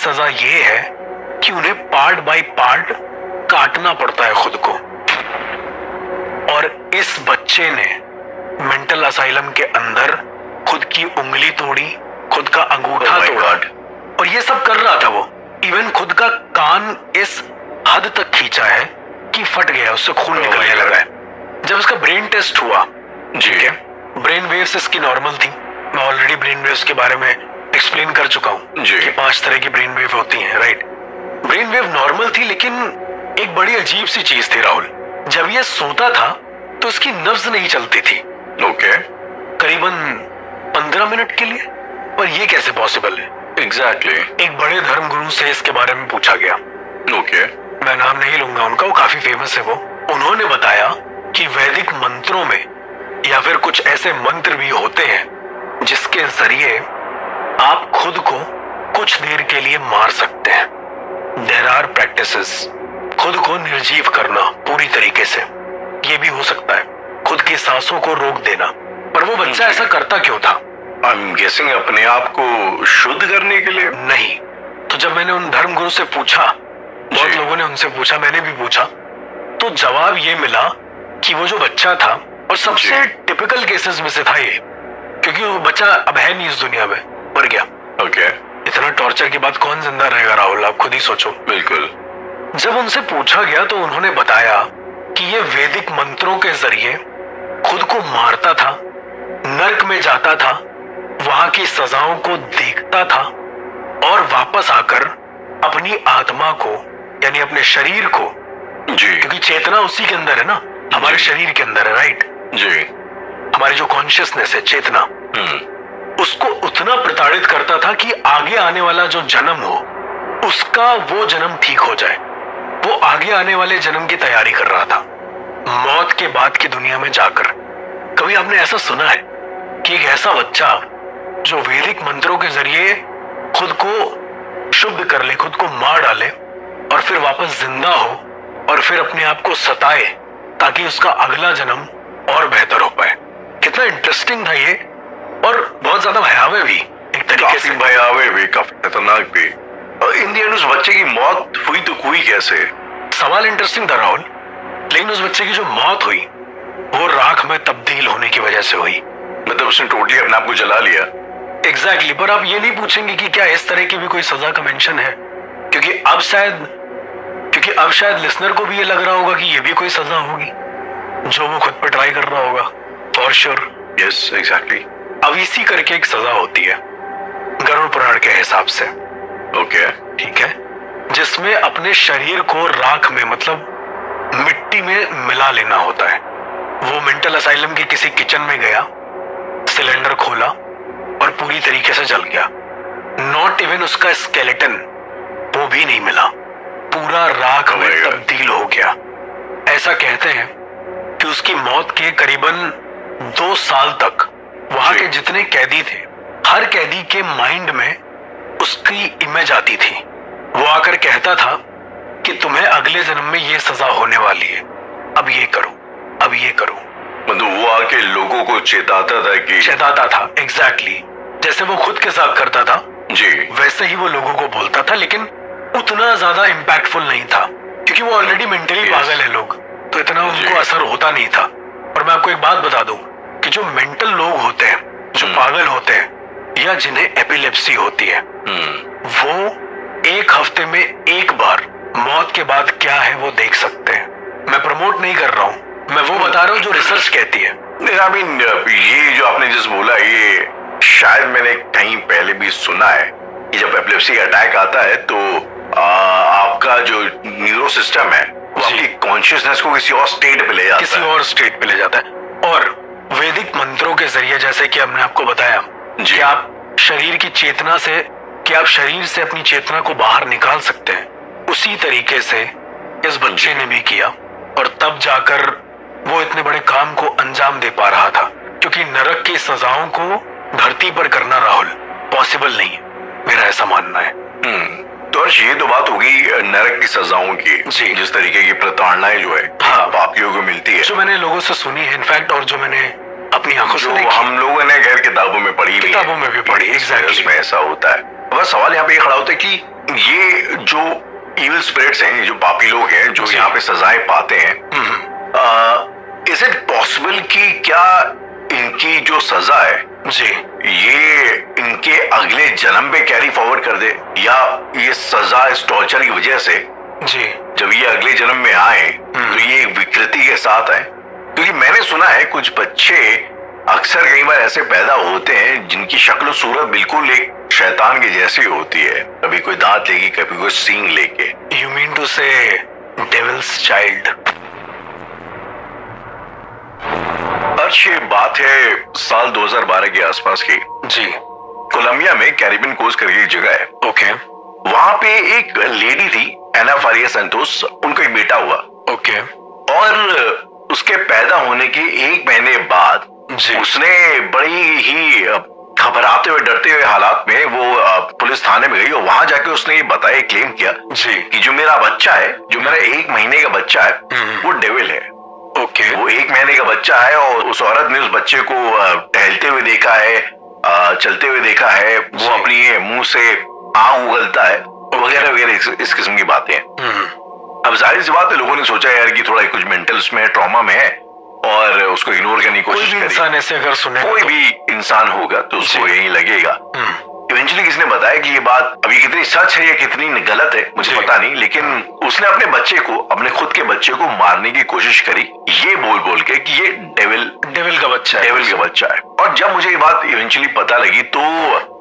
सजा ये है कि उन्हें पार्ट बाय पार्ट काटना पड़ता है खुद को। और इस बच्चे ने मेंटल असाइलम के अंदर खुद की उंगली तोड़ी, खुद का अंगूठा तोड़ा, और ये सब कर रहा था वो। इवन खुद का कान इस हद तक खींचा है कि फट गया, उससे खून निकलने लगा है। जब इसका ब्रेन टेस्ट हुआ, ठीक है, ब्रेन वेव्स इसकी नॉर्मल थी। मैं ऑलरेडी ब्रेन वेव्स के बारे में एक्सप्लेन कर चुका हूं कि 5 तरह की ब्रेन वेव होती हैं, राइट। ब्रेन वेव नॉर्मल थी, लेकिन एक बड़ी अजीब सी चीज थी राहुल। जब ये सोता था तो इसकी नब्ज नहीं चलती थी, ओके, करीबन 15 मिनट के लिए। पर ये कैसे पॉसिबल है? एग्जैक्टली। एक बड़े धर्मगुरु से इसके बारे में पूछा गया। ओके, मैं नाम नहीं लूंगा उनका, वो काफी फेमस है वो। उन्होंने बताया कि वैदिक मंत्रों में या फिर कुछ ऐसे मंत्र भी होते हैं जिसके जरिए आप खुद को कुछ देर के लिए मार सकते हैं। देयर आर प्रैक्टिसेस, खुद को निर्जीव करना पूरी तरीके से। ये भी हो सकता है खुद की सांसों को रोक देना। पर वो बच्चा ऐसा करता क्यों था? आई एम गेसिंग अपने आप को शुद्ध करने के लिए। नहीं। तो जब मैंने उन धर्मगुरु से पूछा, बहुत लोगों ने उनसे पूछा, मैंने भी पूछा, तो जवाब ये मिला कि वो जो बच्चा था, और सबसे टिपिकल केसेस में से था ये, क्योंकि वो बच्चा अब है नहीं इस दुनिया में, मर गया। ओके, इतना टॉर्चर के बाद कौन जिंदा रहेगा राहुल, आप खुद ही सोचो। बिल्कुल। जब उनसे पूछा गया तो उन्होंने बताया कि ये वैदिक मंत्रों के जरिए खुद को मारता था, नर्क में जाता था, वहां की सजाओं को देखता था, और वापस आकर अपनी आत्मा को, यानी अपने शरीर को, जी, क्योंकि चेतना उसी के अंदर है ना, हमारे शरीर के अंदर है, राइट जी, हमारी जो कॉन्शियसनेस है, चेतना, उसको उतना प्रताड़ित करता था कि आगे आने वाला जो जन्म हो उसका वो जन्म ठीक हो जाए। वो आगे आने वाले जन्म की तैयारी कर रहा था, मौत के बाद की दुनिया में जाकर। कभी आपने ऐसा सुना है कि एक ऐसा बच्चा जो वैदिक मंत्रों के जरिए खुद को शुद्ध कर ले, खुद को मार डाले, और फिर वापस जिंदा हो, और फिर अपने आप को सताए ताकि उसका अगला जन्म और बेहतर हो पाए? कितना इंटरेस्टिंग था ये, और बहुत ज्यादा भयावह भी एक तरीके से। भयावह भी, काफी खतरनाक भी। और इन द एंड उस बच्चे की मौत हुई तो हुई कैसे? सवाल इंटरेस्टिंग था राहुल, लेकिन उस बच्चे की जो मौत हुई वो राख में तब्दील होने की वजह से हुई। मतलब उसने टोटली अपने आप को जला लिया। एग्जैक्टली। पर आप ये नहीं पूछेंगे कि क्या इस तरह की भी कोई सजा का मेंशन है, क्योंकि अब शायद लिसनर को भी ये लग रहा होगा कि ये भी कोई सजा होगी जो वो खुद पर ट्राई कर रहा होगा। For sure, yes, exactly. अब इसी करके एक सजा होती है गरुड़ पुराण के हिसाब से, ओके, ठीक है, जिसमें अपने शरीर को राख में, मतलब मिट्टी में मिला लेना होता है। वो मेंटल असाइलम के किसी किचन में गया, सिलेंडर खोला और पूरी तरीके से जल गया। नॉट इवन उसका स्केलेटन, वो भी नहीं मिला, पूरा राख में तब्दील हो गया। ऐसा कहते हैं कि उसकी मौत के करीबन 2 साल तक वहां के जितने कैदी थे, हर कैदी के माइंड में उसकी इमेज आती थी। वो आकर कहता था कि तुम्हें अगले जन्म में ये सजा होने वाली है, अब ये करो, अब ये करो। मतलब वो आके लोगों को चेताता था। एग्जैक्टली। जैसे वो खुद के साथ करता था जी, वैसे ही वो लोगों को बोलता था, लेकिन उतना ज्यादा इम्पैक्टफुल नहीं था, क्योंकि वो ऑलरेडी मेंटली पागल है लोग, तो इतना उनको असर होता नहीं था। और मैं आपको एक बात बता दूं कि जो मेंटल लोग होते हैं, जो पागल होते हैं, या जिन्हें एपिलेप्सी होती है, वो 1 हफ्ते में 1 बार मौत के बाद क्या है वो देख सकते हैं। मैं प्रमोट नहीं कर रहा हूं, मैं वो बता रहा हूं जो रिसर्च कहती है। आई मीन, ये जो आपने जस्ट बोला, ये शायद मैंने कहीं पहले भी सुना है कि जब एपिलेप्सी अटैक आता है तो आपका जो न्यूरो सिस्टम है वो आपकी कॉन्शियसनेस को किसी और स्टेट पे ले जाता है। और वैदिक मंत्रों के जरिए, जैसे कि हमने आपको बताया कि आप शरीर की चेतना से, कि आप शरीर से अपनी चेतना को बाहर निकाल सकते हैं, उसी तरीके से इस बच्चे ने भी किया, और तब जाकर वो इतने बड़े काम को अंजाम दे पा रहा था। क्योंकि नरक की सजाओं को धरती पर करना राहुल पॉसिबल नहीं है, मेरा ऐसा मानना है। तो ये तो बात होगी नरक की सजाओं की, जिस तरीके की प्रताड़नाएं जो है पापियों को मिलती है, जो मैंने लोगों से सुनी है इनफैक्ट, और जो मैंने अपनी आंखों से जो देखी, हम लोगों ने गैर किताबों में पढ़ी, किताबों में भी पढ़ी, एग्जैक्टली उसमें ऐसा होता है। बस सवाल यहाँ पे ये खड़ा होता है कि ये जो इविल स्पिरिट्स हैं, जो पापी लोग हैं जो यहाँ पे सजाएं पाते हैं, इज इट पॉसिबल कि क्या इनकी जो सजा है जी ये इनके अगले जन्म पे कैरी फॉरवर्ड कर दे, या ये सजा इस टॉर्चर की वजह से जी जब ये अगले जन्म में आए तो ये विकृति के साथ आए? क्योंकि मैंने सुना है कुछ बच्चे अक्सर कई बार ऐसे पैदा होते हैं जिनकी शक्ल सूरत बिल्कुल एक शैतान के जैसी होती है, कभी कोई दांत लेके, कभी कोई सींग लेके। यू मीन टू से डेविल्स चाइल्ड? अर्श, ये बात है साल 2012 के आसपास की। जी कोलंबिया में कैरिबियन कोस्ट करके एक जगह है, ओके वहां पे एक लेडी थी, एना फारिया संतोष, उनका एक बेटा हुआ। ओके और उसके पैदा होने के 1 महीने बाद जी उसने बड़ी ही घबराते हुए, डरते हुए हालात में वो पुलिस थाने में गई और वहां जाके उसने ये बताया, क्लेम किया जी कि जो मेरा बच्चा है, जो मेरा 1 महीने का बच्चा है, वो डेविल है। ओके वो 1 महीने का बच्चा है और उस औरत ने उस बच्चे को टहलते हुए देखा है, चलते हुए देखा है, वो अपनी मुंह से आग उगलता है वगैरह वगैरह, इस किस्म की बातें हैं। अब जाहिर सी बात है, लोगों ने सोचा यार कि थोड़ा कुछ मेंटल उसमें ट्रॉमा में है और उसको इग्नोर करने की कोशिश करी। इंसान ऐसे अगर सुने, कोई भी इंसान होगा तो उसको यही लगेगा। इवेंचुअली किसने बताया कि ये बात अभी कितनी सच है या कितनी गलत है मुझे पता नहीं, लेकिन उसने अपने बच्चे को, अपने खुद के बच्चे को मारने की कोशिश करी, ये बोल बोल के कि ये डेविल का बच्चा है, डेविल का बच्चा है। और जब मुझे ये बात इवेंचुअली पता लगी तो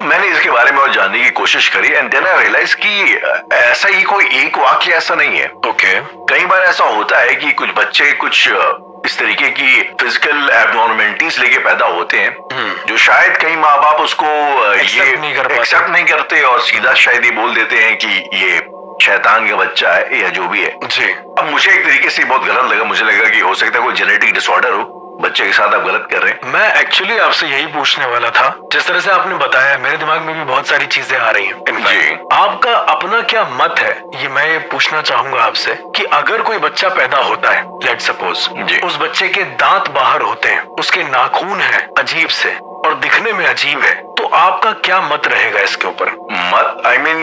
मैंने इसके बारे में और जानने की कोशिश करी, एंड देन आई रियलाइज कि ऐसा ही कोई एक वाक्य ऐसा नहीं है। ओके कई बार ऐसा होता है कि कुछ बच्चे कुछ इस तरीके की फिजिकल एब्नॉर्मलिटीज लेके पैदा होते हैं जो शायद कई माँ बाप उसको ये एक्सेप्ट नहीं करते और सीधा शायद ये बोल देते हैं कि ये शैतान का बच्चा है या जो भी है जी। अब मुझे एक तरीके से बहुत गलत लगा, मुझे लगा कि हो सकता है कोई जेनेटिक डिसऑर्डर हो बच्चे के साथ, आप गलत कर रहे हैं। मैं एक्चुअली आपसे यही पूछने वाला था, जिस तरह से आपने बताया मेरे दिमाग में भी बहुत सारी चीजें आ रही हैं। जी। आपका अपना क्या मत है, ये मैं पूछना चाहूंगा आपसे कि अगर कोई बच्चा पैदा होता है, लेट्स सपोज, उस बच्चे के दांत बाहर होते हैं, उसके नाखून है अजीब से और दिखने में अजीब है, तो आपका क्या मत रहेगा इसके ऊपर? मत आई मीन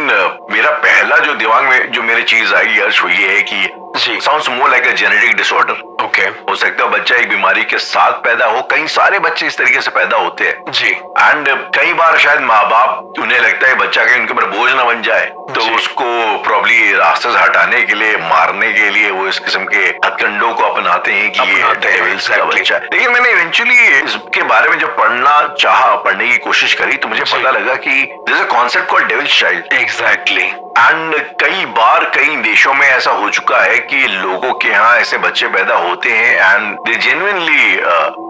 मेरा पहला जो दिमाग में जो मेरी चीज आई अर्श वो ये है कि जी sounds more like a genetic disorder. Okay हो सकता है बच्चा एक बीमारी के साथ पैदा हो, कई सारे बच्चे इस तरीके से पैदा होते हैं जी। एंड कई बार शायद माँ बाप उन्हें लगता है बच्चा कहीं उनके ऊपर बोझ ना बन जाए तो उसको प्रॉब्ली रास्ते से हटाने के लिए, मारने के लिए वो इस किस्म के हथकंडों को अपनाते हैं कि ये डेविल्स का बच्चा है। लेकिन मैंने इवेंचुअली इसके बारे में जब पढ़ने की कोशिश करी तो मुझे पता लगा कि there is a concept called devil's child. Exactly. And कई बार कई देशों में ऐसा हो चुका है कि लोगों के यहाँ ऐसे बच्चे पैदा होते हैं एंड दे जेन्युइनली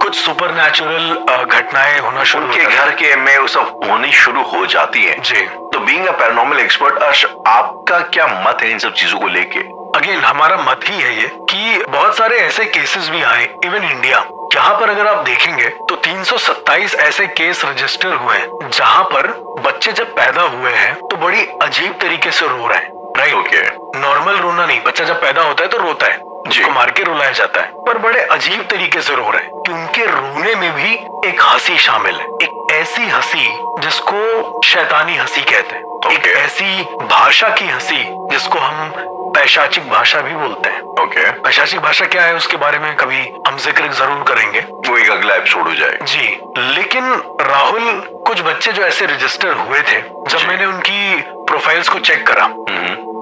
कुछ सुपरनैचुरल घटनाएं होना शुरू, उनके घर के में वो सब होनी शुरू हो जाती है जी। तो बीइंग अ पैरानॉर्मल एक्सपर्ट अर्श, आपका क्या मत है इन सब चीजों को लेके? अगेन हमारा मत ही है ये कि बहुत सारे ऐसे केसेस भी आए इवन इंडिया, जहां पर अगर आप देखेंगे तो 327 ऐसे केस रजिस्टर हुए हैं जहां पर बच्चे जब पैदा हुए हैं तो बड़ी अजीब तरीके से रो रहे हैं। Right, okay. नॉर्मल रोना नहीं, बच्चा जब पैदा होता है तो रोता है, जिसको मार के रुलाया जाता है, पर बड़े अजीब तरीके से रो रहे हैं कि उनके रोने में भी एक हंसी शामिल है, एक ऐसी हंसी जिसको शैतानी हंसी कहते हैं, एक ऐसी भाषा की हंसी जिसको हम पैशाचिक भाषा भी बोलते हैं। ओके। पैशाचिक भाषा क्या है उसके बारे में कभी हम जिक्र जरूर करेंगे, वो एक अगला एपिसोड हो जाएगा जी। लेकिन राहुल, कुछ बच्चे जो ऐसे रजिस्टर हुए थे, जब मैंने उनकी प्रोफाइल्स को चेक करा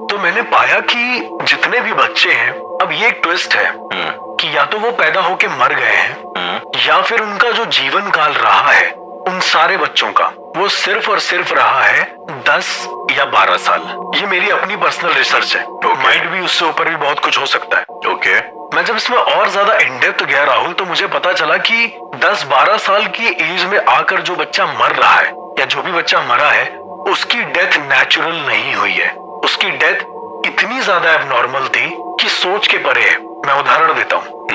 तो मैंने पाया कि जितने भी बच्चे हैं, अब ये एक ट्विस्ट है कि या तो वो पैदा होके मर गए हैं या फिर उनका जो जीवन काल रहा है उन सारे बच्चों का वो सिर्फ और सिर्फ रहा है 10 या 12 साल। ये मेरी अपनी पर्सनल रिसर्च है, माइट भी उससे ऊपर भी बहुत कुछ हो सकता है। ओके। मैं जब इसमें और ज्यादा इनडेप्थ गया राहुल तो मुझे पता चला कि 10-12 साल की एज में आकर जो बच्चा मर रहा है या जो भी बच्चा मरा है उसकी डेथ नेचुरल नहीं हुई है, उसकी डेथ इतनी ज्यादा एबनॉर्मल थी कि सोच के परे है। मैं उदाहरण देता हूँ,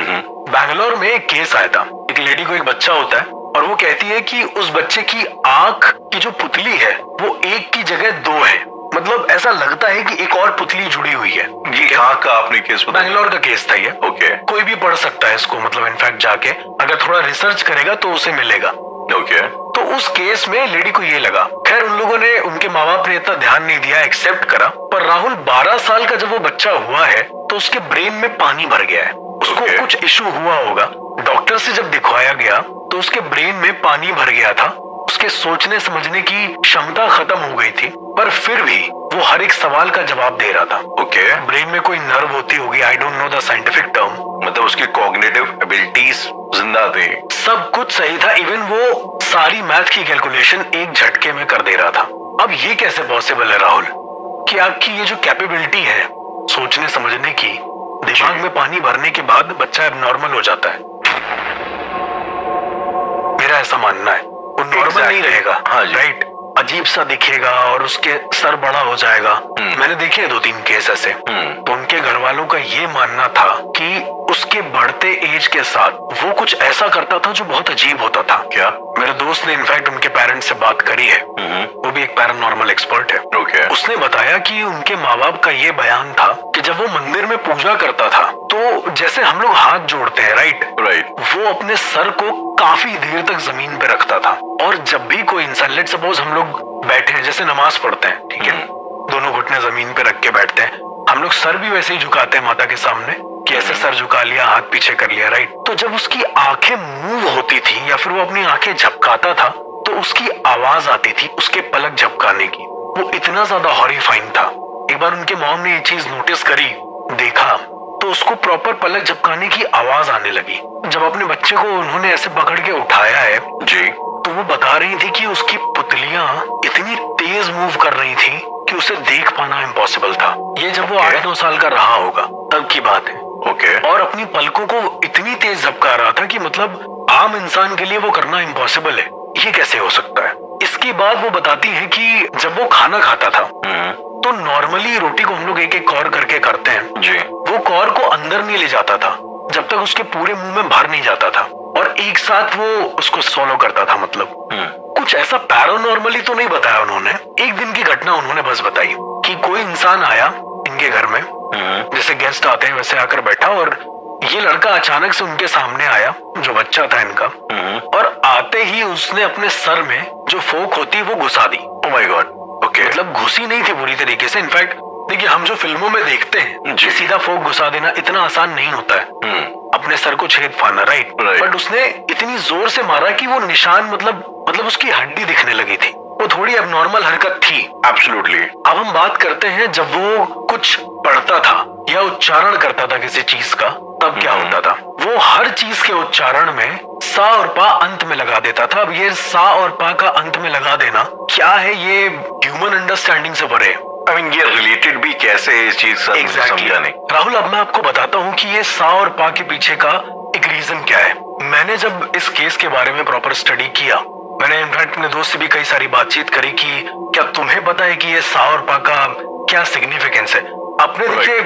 बैंगलोर में एक केस आया था, एक लेडी को एक बच्चा होता है और वो कहती है कि उस बच्चे की आंख की जो पुतली है वो एक की जगह 2 है, मतलब ऐसा लगता है कि एक और पुतली जुड़ी हुई है। ये कहाँ का आपने केस बताया? बैंगलोर का केस था ये। ओके। कोई भी पढ़ सकता है इसको, मतलब इनफैक्ट जाके अगर थोड़ा रिसर्च करेगा तो उसे मिलेगा। ओके। तो उस केस में लेडी को ये लगा, खैर उन लोगों ने, उनके माँ बाप ने इतना ध्यान नहीं दिया, एक्सेप्ट करा, पर राहुल 12 साल का जब वो बच्चा हुआ है तो उसके ब्रेन में पानी भर गया है। उसको कुछ इशू हुआ होगा। डॉक्टर से जब दिखवाया गया तो उसके ब्रेन में पानी भर गया था, उसके सोचने समझने की क्षमता खत्म हो गई थी, पर फिर भी वो हर एक सवाल का जवाब दे रहा था। ओके। ब्रेन में कोई नर्व होती होगी, I don't know the scientific term, मतलब उसकी कॉग्निटिव एबिलिटीज जिंदा थे, सब कुछ सही था, इवन वो सारी मैथ की कैलकुलेशन एक झटके में कर दे रहा था। अब ये कैसे पॉसिबल है राहुल कि आपकी ये जो कैपेबिलिटी है सोचने समझने की, दिमाग में पानी भरने के बाद बच्चा एबनॉर्मल हो जाता है? मेरा ऐसा मानना है वो नॉर्मल नहीं रहेगा। हाँ जी। राइट, अजीब सा दिखेगा और उसके सर बड़ा हो जाएगा। मैंने देखे 2-3 केस ऐसे। तो उनके घर वालों का ये मानना था कि उसके बढ़ते एज के साथ वो कुछ ऐसा करता था जो बहुत अजीब होता था। क्या? मेरे दोस्त ने इनफैक्ट उनके पेरेंट्स से बात करी है, वो भी एक पैरानॉर्मल एक्सपर्ट है। ओके। उसने बताया कि उनके माँ बाप का ये बयान था कि जब वो मंदिर में पूजा करता था तो जैसे हम लोग हाथ जोड़ते हैं, राइट, वो अपने सर को काफी देर तक जमीन पे रखता था। और जब भी कोई इंसान, लेट सपोज हम लोग बैठे हैं, जैसे नमाज पढ़ते हैं, ठीक है, दोनों घुटने जमीन पे रख के बैठते हैं, हम लोग सर भी वैसे ही झुकाते हैं माता के सामने कि ऐसे सर झुका लिया, हाथ पीछे कर लिया, राइट। तो जब उसकी आंखें मूव होती थी या फिर वो अपनी आंखें झपकाता था तो उसकी आवाज आती थी उसके पलक झपकाने की। वो इतना ज्यादा हॉरिफाइंग था। एक बार उनके मॉम ने ये चीज नोटिस करी, देखा, तो उसको प्रॉपर पलक झपकाने की आवाज आने लगी। जब अपने बच्चे को उन्होंने ऐसे पकड़ के उठाया है जी, तो वो बता रही थी कि उसकी पुतलियां इतनी तेज मूव कर रही थी कि उसे देख पाना इम्पॉसिबल था। ये जब वो 8-9 साल का रहा होगा तब की बात है। ओके। और अपनी पलकों को इतनी तेज झपका रहा था कि मतलब आम इंसान के लिए वो करना इम्पॉसिबल है। ये कैसे हो सकता है? इसके बाद वो बताती है कि जब वो खाना खाता था तो नॉर्मली रोटी को हम लोग एक एक कौर करके करते हैं जी, वो कौर को अंदर नहीं ले जाता था जब तक उसके पूरे मुंह में भर नहीं जाता था, और एक साथ वो उसको सॉलो करता था। मतलब कुछ ऐसा पैरानॉर्मली तो नहीं बताया उन्होंने, एक दिन की घटना उन्होंने बस बताई कि कोई इंसान आया इनके घर में, जैसे गेस्ट आते हैं वैसे आकर बैठा, और ये लड़का अचानक से उनके सामने आया, जो बच्चा था इनका, और आते ही उसने अपने सर में जो फोक होती है वो घुसा दी। Oh my god. ओके। मतलब घुसी नहीं थी पूरी तरीके से। इनफैक्ट देखिए, हम जो फिल्मों में देखते हैं जी, सीधा फोक घुसा देना इतना आसान नहीं होता है, अपने सर को छेद पाना, राइट। बट उसने इतनी जोर से मारा कि वो निशान, मतलब उसकी हड्डी दिखने लगी थी। वो थोड़ी अबनॉर्मल हरकत थी। एब्सोल्युटली। अब हम बात करते हैं जब वो कुछ पढ़ता था या उच्चारण करता था किसी चीज का, तब क्या होता था? वो हर चीज के उच्चारण में सा और पा अंत में लगा देता था। अब ये सा और पा का अंत में लगा देना क्या है, ये ह्यूमन अंडरस्टैंडिंग से परे। आई मीन ये रिलेटेड भी कैसे इस चीज से समझा नहीं। राहुल, अब मैं आपको बताता हूँ कि ये सा और पा के पीछे का एक रीजन क्या है। मैंने जब इस केस के बारे में प्रॉपर स्टडी किया, मैंने इनफैक्ट अपने दोस्त से भी कई सारी बातचीत करी कि क्या तुम्हें पता है कि ये सा और पा का क्या सिग्निफिकेंस है। अपने देखिए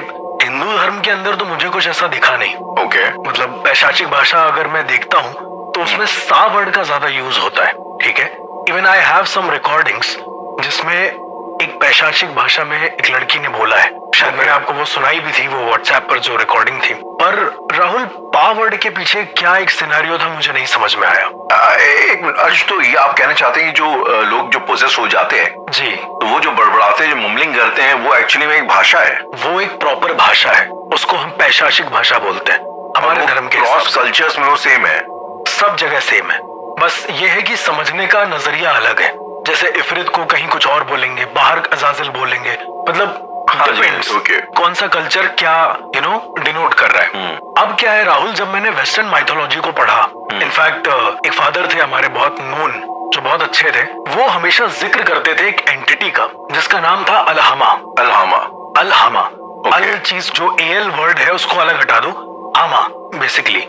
हिंदू धर्म के अंदर तो मुझे कुछ ऐसा दिखा नहीं। ओके। मतलब पैशाचिक भाषा अगर मैं देखता हूँ तो उसमें सा वर्ड का ज्यादा यूज होता है, ठीक है। Even I have some recordings जिसमें एक पैशाचिक भाषा में एक लड़की ने बोला है, शायद मैंने आपको वो सुनाई भी थी, वो व्हाट्सएप पर जो रिकॉर्डिंग थी। पर राहुल, पा वर्ड के पीछे क्या एक सिनेरियो था मुझे नहीं समझ में आया। एक मिनट अर्ज, तो ये आप कहना चाहते हैं जो लोग जो पोजेस हो जाते हैं जी, तो वो जो बड़बड़ाते हैं, जो मुमलिंग करते हैं, वो एक्चुअली में एक भाषा है? वो एक प्रॉपर भाषा है, उसको हम पैशाचिक भाषा बोलते हैं हमारे धर्म के हिसाब क्रॉस से। कल्चर्स में वो सेम है? सब जगह सेम है, बस ये है कि समझने का नजरिया अलग है। जैसे इफरित को कहीं कुछ और बोलेंगे, बाहर अजाजिल बोलेंगे, मतलब depends, कौन सा कल्चर क्या डिनोट कर रहा है। अब क्या है राहुल, जब मैंने वेस्टर्न माइथोलॉजी को पढ़ा, इनफैक्ट एक फादर थे हमारे बहुत नोन, जो बहुत अच्छे थे, वो हमेशा जिक्र करते थे एक एंटिटी का जिसका नाम था अलहमा। अलहमा अल चीज जो एल वर्ड है उसको अलग हटा दो, आमा बेसिकली,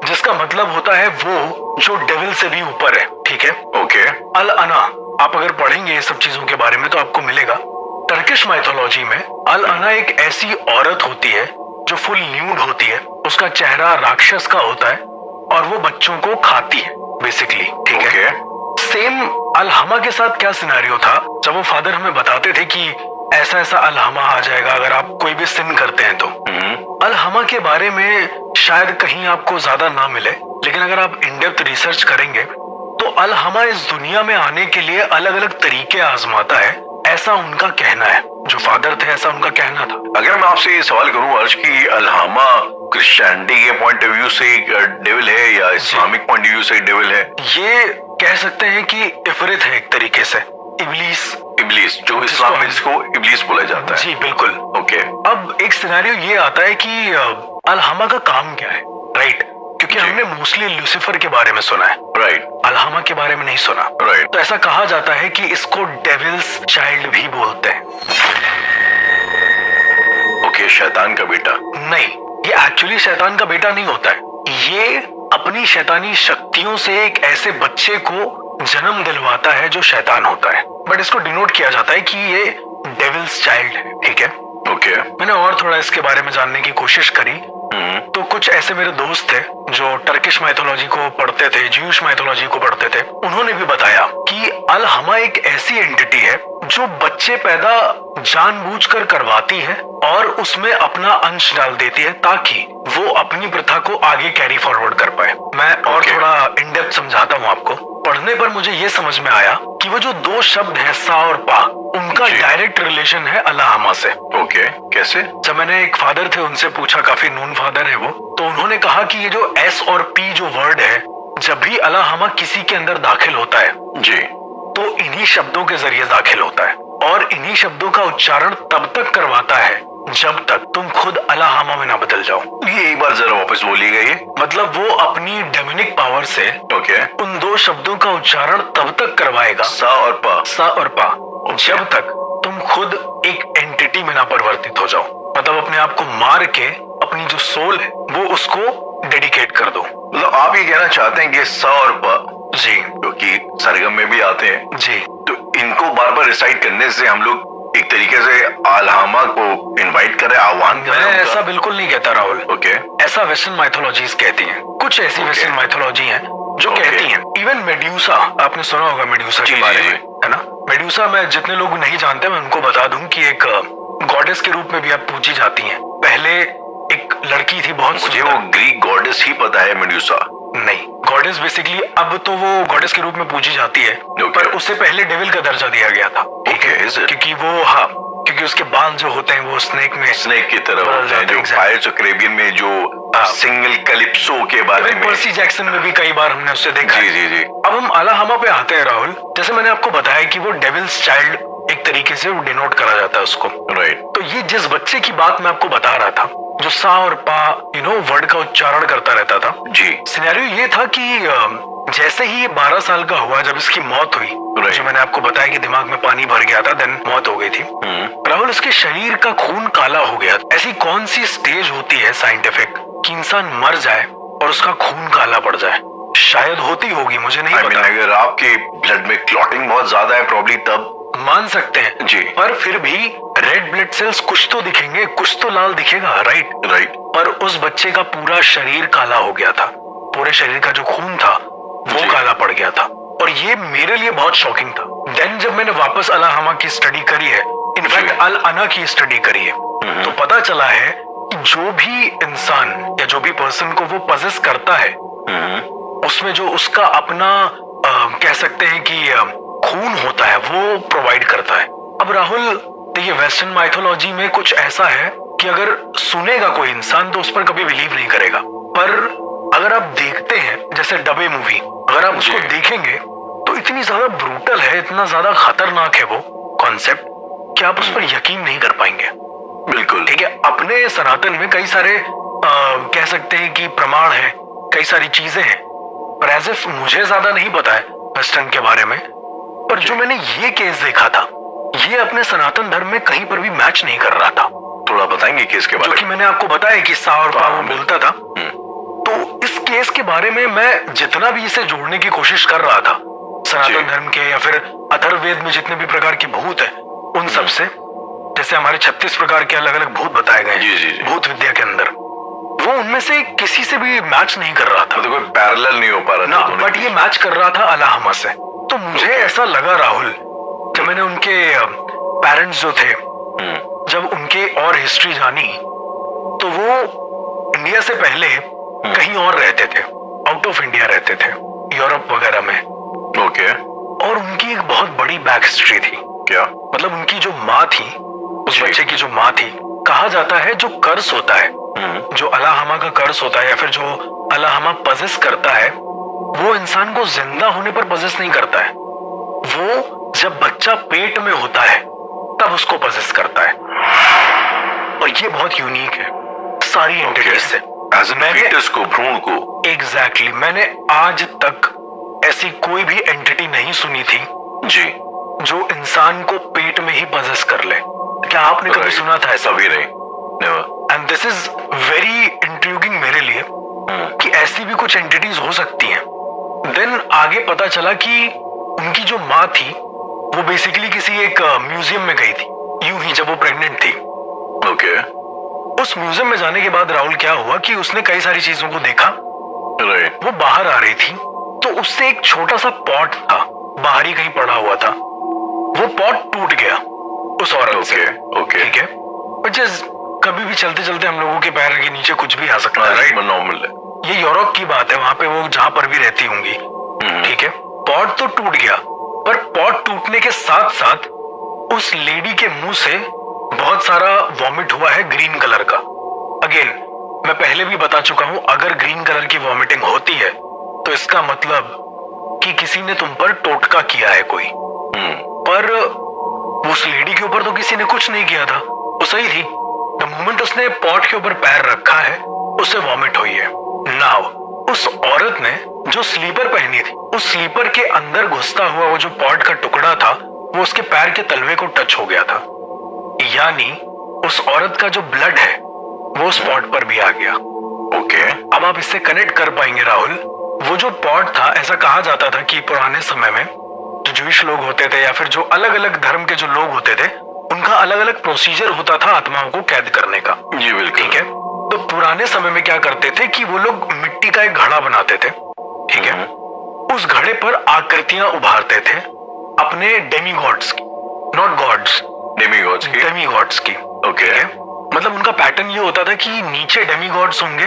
जिसका मतलब होता है वो जो डेविल से भी ऊपर है, ठीक है। ओके। अल अना, आप अगर पढ़ेंगे ये सब चीजों के बारे में तो आपको मिलेगा। टर्किश माइथोलॉजी में अल अना एक ऐसी औरत होती है जो फुल न्यूड होती है, उसका चेहरा राक्षस का होता है और वो बच्चों को खाती है बेसिकली, ठीक है। सेम अलहमा के साथ क्या सिनेरियो था, जब वो फादर हमें बताते थे कि ऐसा ऐसा अलहमा आ जाएगा अगर आप कोई भी सिन करते हैं तो। अलहमा के बारे में शायद कहीं आपको ज्यादा ना मिले, लेकिन अगर आप इन डेप्थ रिसर्च करेंगे तो अलहमा इस दुनिया में आने के लिए अलग अलग तरीके आजमाता है, ऐसा उनका कहना है। जो फादर थे ऐसा उनका कहना था। अगर मैं आपसे ये सवाल करूं अर्श कि अलहामा क्रिश्चियनिटी के पॉइंट ऑफ व्यू से एक डेविल है या इस्लामिक पॉइंट ऑफ व्यू से एक डेविल है? ये कह सकते हैं कि इफरित है एक तरीके से, इब्लीस। इब्लीस, जो इस्लाम में इसको इब्लीस बोला जाता है। जी बिल्कुल। ओके। अब एक सिनेरियो ये आता है कि अलहमा का काम क्या है, राइट? क्योंकि हमने मोस्टली लूसीफर के बारे में सुना है, राइट, अलहमा के बारे में नहीं सुना, राइट। तो ऐसा कहा जाता है कि इसको डेविल्स चाइल्ड भी बोलते हैं। ओके, शैतान का बेटा। नहीं, ये एक्चुअली शैतान का बेटा नहीं होता है। ये अपनी शैतानी शक्तियों से एक ऐसे बच्चे को जन्म दिलवाता है जो शैतान होता है, बट इसको डिनोट किया जाता है कि ये डेविल्स चाइल्ड है। ठीक है, ओके। मैंने और थोड़ा इसके बारे में जानने की कोशिश करी तो कुछ ऐसे मेरे दोस्त थे जो टर्किश माइथोलॉजी को पढ़ते थे, ज्यूश माइथोलॉजी को पढ़ते थे, उन्होंने भी बताया कि अलहमा एक ऐसी एंटिटी है जो बच्चे पैदा जानबूझकर करवाती है और उसमें अपना अंश डाल देती है ताकि वो अपनी प्रथा को आगे कैरी फॉरवर्ड कर पाए। मैं और थोड़ा इन डेप्थ समझाता हूँ आपको। पढ़ने पर मुझे ये समझ में आया कि वो जो दो शब्द हैं सा और पा, उनका डायरेक्ट रिलेशन है अलहमा से। ओके, कैसे? जब मैंने एक फादर थे उनसे पूछा, काफी नून फादर है वो, तो उन्होंने कहा कि ये जो एस और पी जो वर्ड है, जब भी अलहमा किसी के अंदर दाखिल होता है जी, तो इन्हीं शब्दों के जरिए दाखिल होता है और इन्हीं शब्दों का उच्चारण तब तक करवाता है जब तक तुम खुद अलहमा में ना बदल जाओ। ये एक बार जरा वापस बोलिएगा। ये मतलब वो अपनी डेमोनिक पावर से ओके उन दो शब्दों का उच्चारण तब तक करवाएगा, सा और पा, सा और पा, जब तक तुम खुद एक एंटिटी में ना परिवर्तित हो जाओ। मतलब अपने आप को मार के अपनी जो सोल है वो उसको डेडिकेट कर दो। मतलब आप ये कहना चाहते हैं कि सा और पा जी, क्योंकि सरगम में भी आते हैं जी, तो इनको बार बार रिसाइट करने से हम लोग एक तरीके से अलहमा को इनवाइट करें, आह्वान करें? मैं ऐसा बिल्कुल नहीं कहता राहुल। ओके, ऐसा वेस्टर्न माइथोलॉजीज कहती हैं। कुछ ऐसी वेस्टर्न माइथोलॉजी हैं जो कहती हैं। इवन मेड्यूसा, आपने सुना होगा मेड्यूसा के बारे में, है ना? मेड्यूसा, मैं जितने लोग नहीं जानते मैं उनको बता दूं कि एक गॉडेस के रूप में भी अब पूजी जाती हैं। पहले एक लड़की थी बहुत, मुझे वो ग्रीक गॉडेस ही पता है, मेड्यूसा नहीं। गॉडेस बेसिकली अब तो वो गॉडेस के रूप में पूजी जाती है, पर उससे पहले डेविल का दर्जा दिया गया था। क्योंकि वो, हाँ, क्योंकि उसके बाल जो होते हैं वो स्नेक की तरह होते हैं, जो पायरेट्स ऑफ कैरिबियन में जो सिंगल कैलिप्सो के बारे में, पर्सी जैक्सन में भी कई बार हमने उससे देखा। जी जी जी। अब हम अलहमा पे आते हैं राहुल। जैसे मैंने आपको बताया कि वो डेविल्स चाइल्ड एक तरीके से वो डिनोट करा जाता है उसको, राइट। तो ये जिस बच्चे की बात मैं आपको बता रहा था जो सा और पा वर्ड का उच्चारण करता रहता था जी, सिनेरियो ये था कि जैसे ही ये 12 साल का हुआ, जब इसकी मौत हुई, जो मैंने आपको बताया कि दिमाग में पानी भर गया था, देन मौत हो गई थी, राहुल, इसके शरीर का खून काला हो गया। ऐसी कौन सी स्टेज होती है साइंटिफिक कि इंसान मर जाए और उसका खून काला पड़ जाए? शायद होती होगी, मुझे नहीं पता। अगर आपके ब्लड में क्लॉटिंग बहुत ज्यादा है प्रॉब्ली, तब मान सकते हैं जी, पर फिर भी रेड ब्लड सेल्स कुछ तो दिखेंगे, कुछ तो लाल दिखेगा, राइट राइट। पर उस बच्चे का पूरा शरीर काला हो गया था, पूरे शरीर का जो खून था वो काला पड़ गया था, और ये मेरे लिए बहुत शॉकिंग था। देन जब मैंने वापस अलहमा की स्टडी करी है, इनफैक्ट अल अना की स्टडी करी है, तो पता चला है कि जो भी इंसान या जो भी पर्सन को वो पजेस करता है, उसमें जो उसका अपना कह सकते हैं कि खून होता है वो प्रोवाइड करता है। अब राहुल देखिए, वेस्टर्न माइथोलॉजी में कुछ ऐसा है कि अगर सुनेगा कोई इंसान तो उस पर कभी बिलीव नहीं करेगा, पर अगर आप देखते हैं जैसे डबे मूवी, अगर आप उसको देखेंगे तो इतनी ज्यादा ब्रूटल है, इतना ज्यादा खतरनाक है वो कॉन्सेप्ट कि आप उस पर यकीन नहीं कर पाएंगे। बिल्कुल ठीक है, अपने सनातन में कई सारे कह सकते हैं कि प्रमाण है, कई सारी चीजें हैं, पर एज इफ मुझे ज्यादा नहीं पता है वेस्टर्न के बारे में, पर जो मैंने ये केस देखा था ये अपने सनातन धर्म में कहीं पर भी मैच नहीं कर रहा था। थोड़ा बताएंगे केस के बारे में? जो कि मैंने आपको बताया कि सा और पा वो बोलता था, तो इस केस के बारे में मैं जितना भी इसे जोड़ने की कोशिश कर रहा था सनातन धर्म के या फिर अथर्ववेद में जितने भी प्रकार के भूत है उन सब से, जैसे हमारे 36 प्रकार के अलग अलग भूत बताए गए हैं भूत विद्या के अंदर, वो उनमें से किसी से भी मैच नहीं कर रहा था, तो कोई पैरेलल नहीं हो पा रहा ना, बट ये मैच कर रहा था अलहमा से। तो मुझे ऐसा लगा राहुल, जब मैंने उनके पेरेंट्स जो थे जब उनके और हिस्ट्री जानी तो वो इंडिया से पहले कहीं और रहते थे, आउट ऑफ इंडिया रहते थे, यूरोप वगैरह में। ओके। और उनकी एक बहुत बड़ी बैक हिस्ट्री थी। क्या? मतलब उनकी जो माँ थी, उस बच्चे की जो माँ थी, कहा जाता है जो कर्स होता है, जो अलाहमा का कर्स होता है या फिर जो अलाहमा पजेस करता है, वो इंसान को जिंदा होने पर पजेस नहीं करता है, वो जब बच्चा पेट में होता है तब उसको पजेस करता है। और ये बहुत यूनिक है सारी एंटिटीज से। फीटस को, भ्रूण को। एग्जैक्टली। मैंने आज तक ऐसी कोई भी एंटिटी नहीं सुनी थी जी जो इंसान को पेट में ही पजेस कर ले। क्या आपने कभी सुना था ऐसा? भी नहीं। Never. And this is very intriguing मेरे लिए कि ऐसी भी कुछ एंटिटीज हो सकती हैं। देन आगे पता चला कि उनकी जो माँ थी वो बेसिकली किसी एक म्यूजियम में गई थी, यूं ही जब वो प्रेग्नेंट थी। ओके। उस म्यूजियम में जाने के बाद राहुल क्या हुआ कि उसने कई सारी चीजों को देखा। राइट। वो बाहर आ रही थी तो उससे एक छोटा सा पॉट था, बाहर ही कहीं पड़ा हुआ था, वो पॉट टूट गया उस औरत से। ओके। ठीक है। Which is, कभी भी चलते चलते हम लोगों के पैर के नीचे कुछ भी आ सकता है, राइट? नॉर्मल है। ये यूरोप की बात है, वहां पे वो जहां पर भी रहती होंगी। ठीक है। पॉट तो टूट गया, पर पॉट टूटने के साथ साथ उस लेडी के मुंह से बहुत सारा वॉमिट हुआ है ग्रीन कलर का। अगेन मैं पहले भी बता चुका हूं, अगर ग्रीन कलर की वॉमिटिंग होती है तो इसका मतलब कि किसी ने तुम पर टोटका किया है कोई। पर उस लेडी के ऊपर तो किसी ने कुछ नहीं किया था, वो सही थी। द मोमेंट उसने पॉट के ऊपर पैर रखा है उससे वॉमिट हुई है। नाउ उस औरत ने जो स्लीपर पहनी थी, उस स्लीपर के अंदर घुसता हुआ वो जो पॉट का टुकड़ा था वो उसके पैर के तलवे को टच हो गया था, यानी उस औरत का जो ब्लड है वो उस पॉट पर भी आ गया। ओके। अब आप इससे कनेक्ट कर पाएंगे राहुल, वो जो पॉट था, ऐसा कहा जाता था कि पुराने समय में जो जूइश लोग होते थे या फिर जो अलग अलग धर्म के जो लोग होते थे, उनका अलग अलग प्रोसीजर होता था आत्माओं को कैद करने का। जी बिल्कुल। ठीक है। तो पुराने समय में क्या करते थे कि वो लोग मिट्टी का एक घड़ा बनाते थे। ठीक है। उस घड़े पर आकृतियां उभारते थे अपने डेमीगॉड्स की, नॉट गॉड्स, डेमीगॉड्स की। डेमीगॉड्स की। ओके। मतलब उनका पैटर्न ये होता था कि नीचे डेमीगॉड्स होंगे,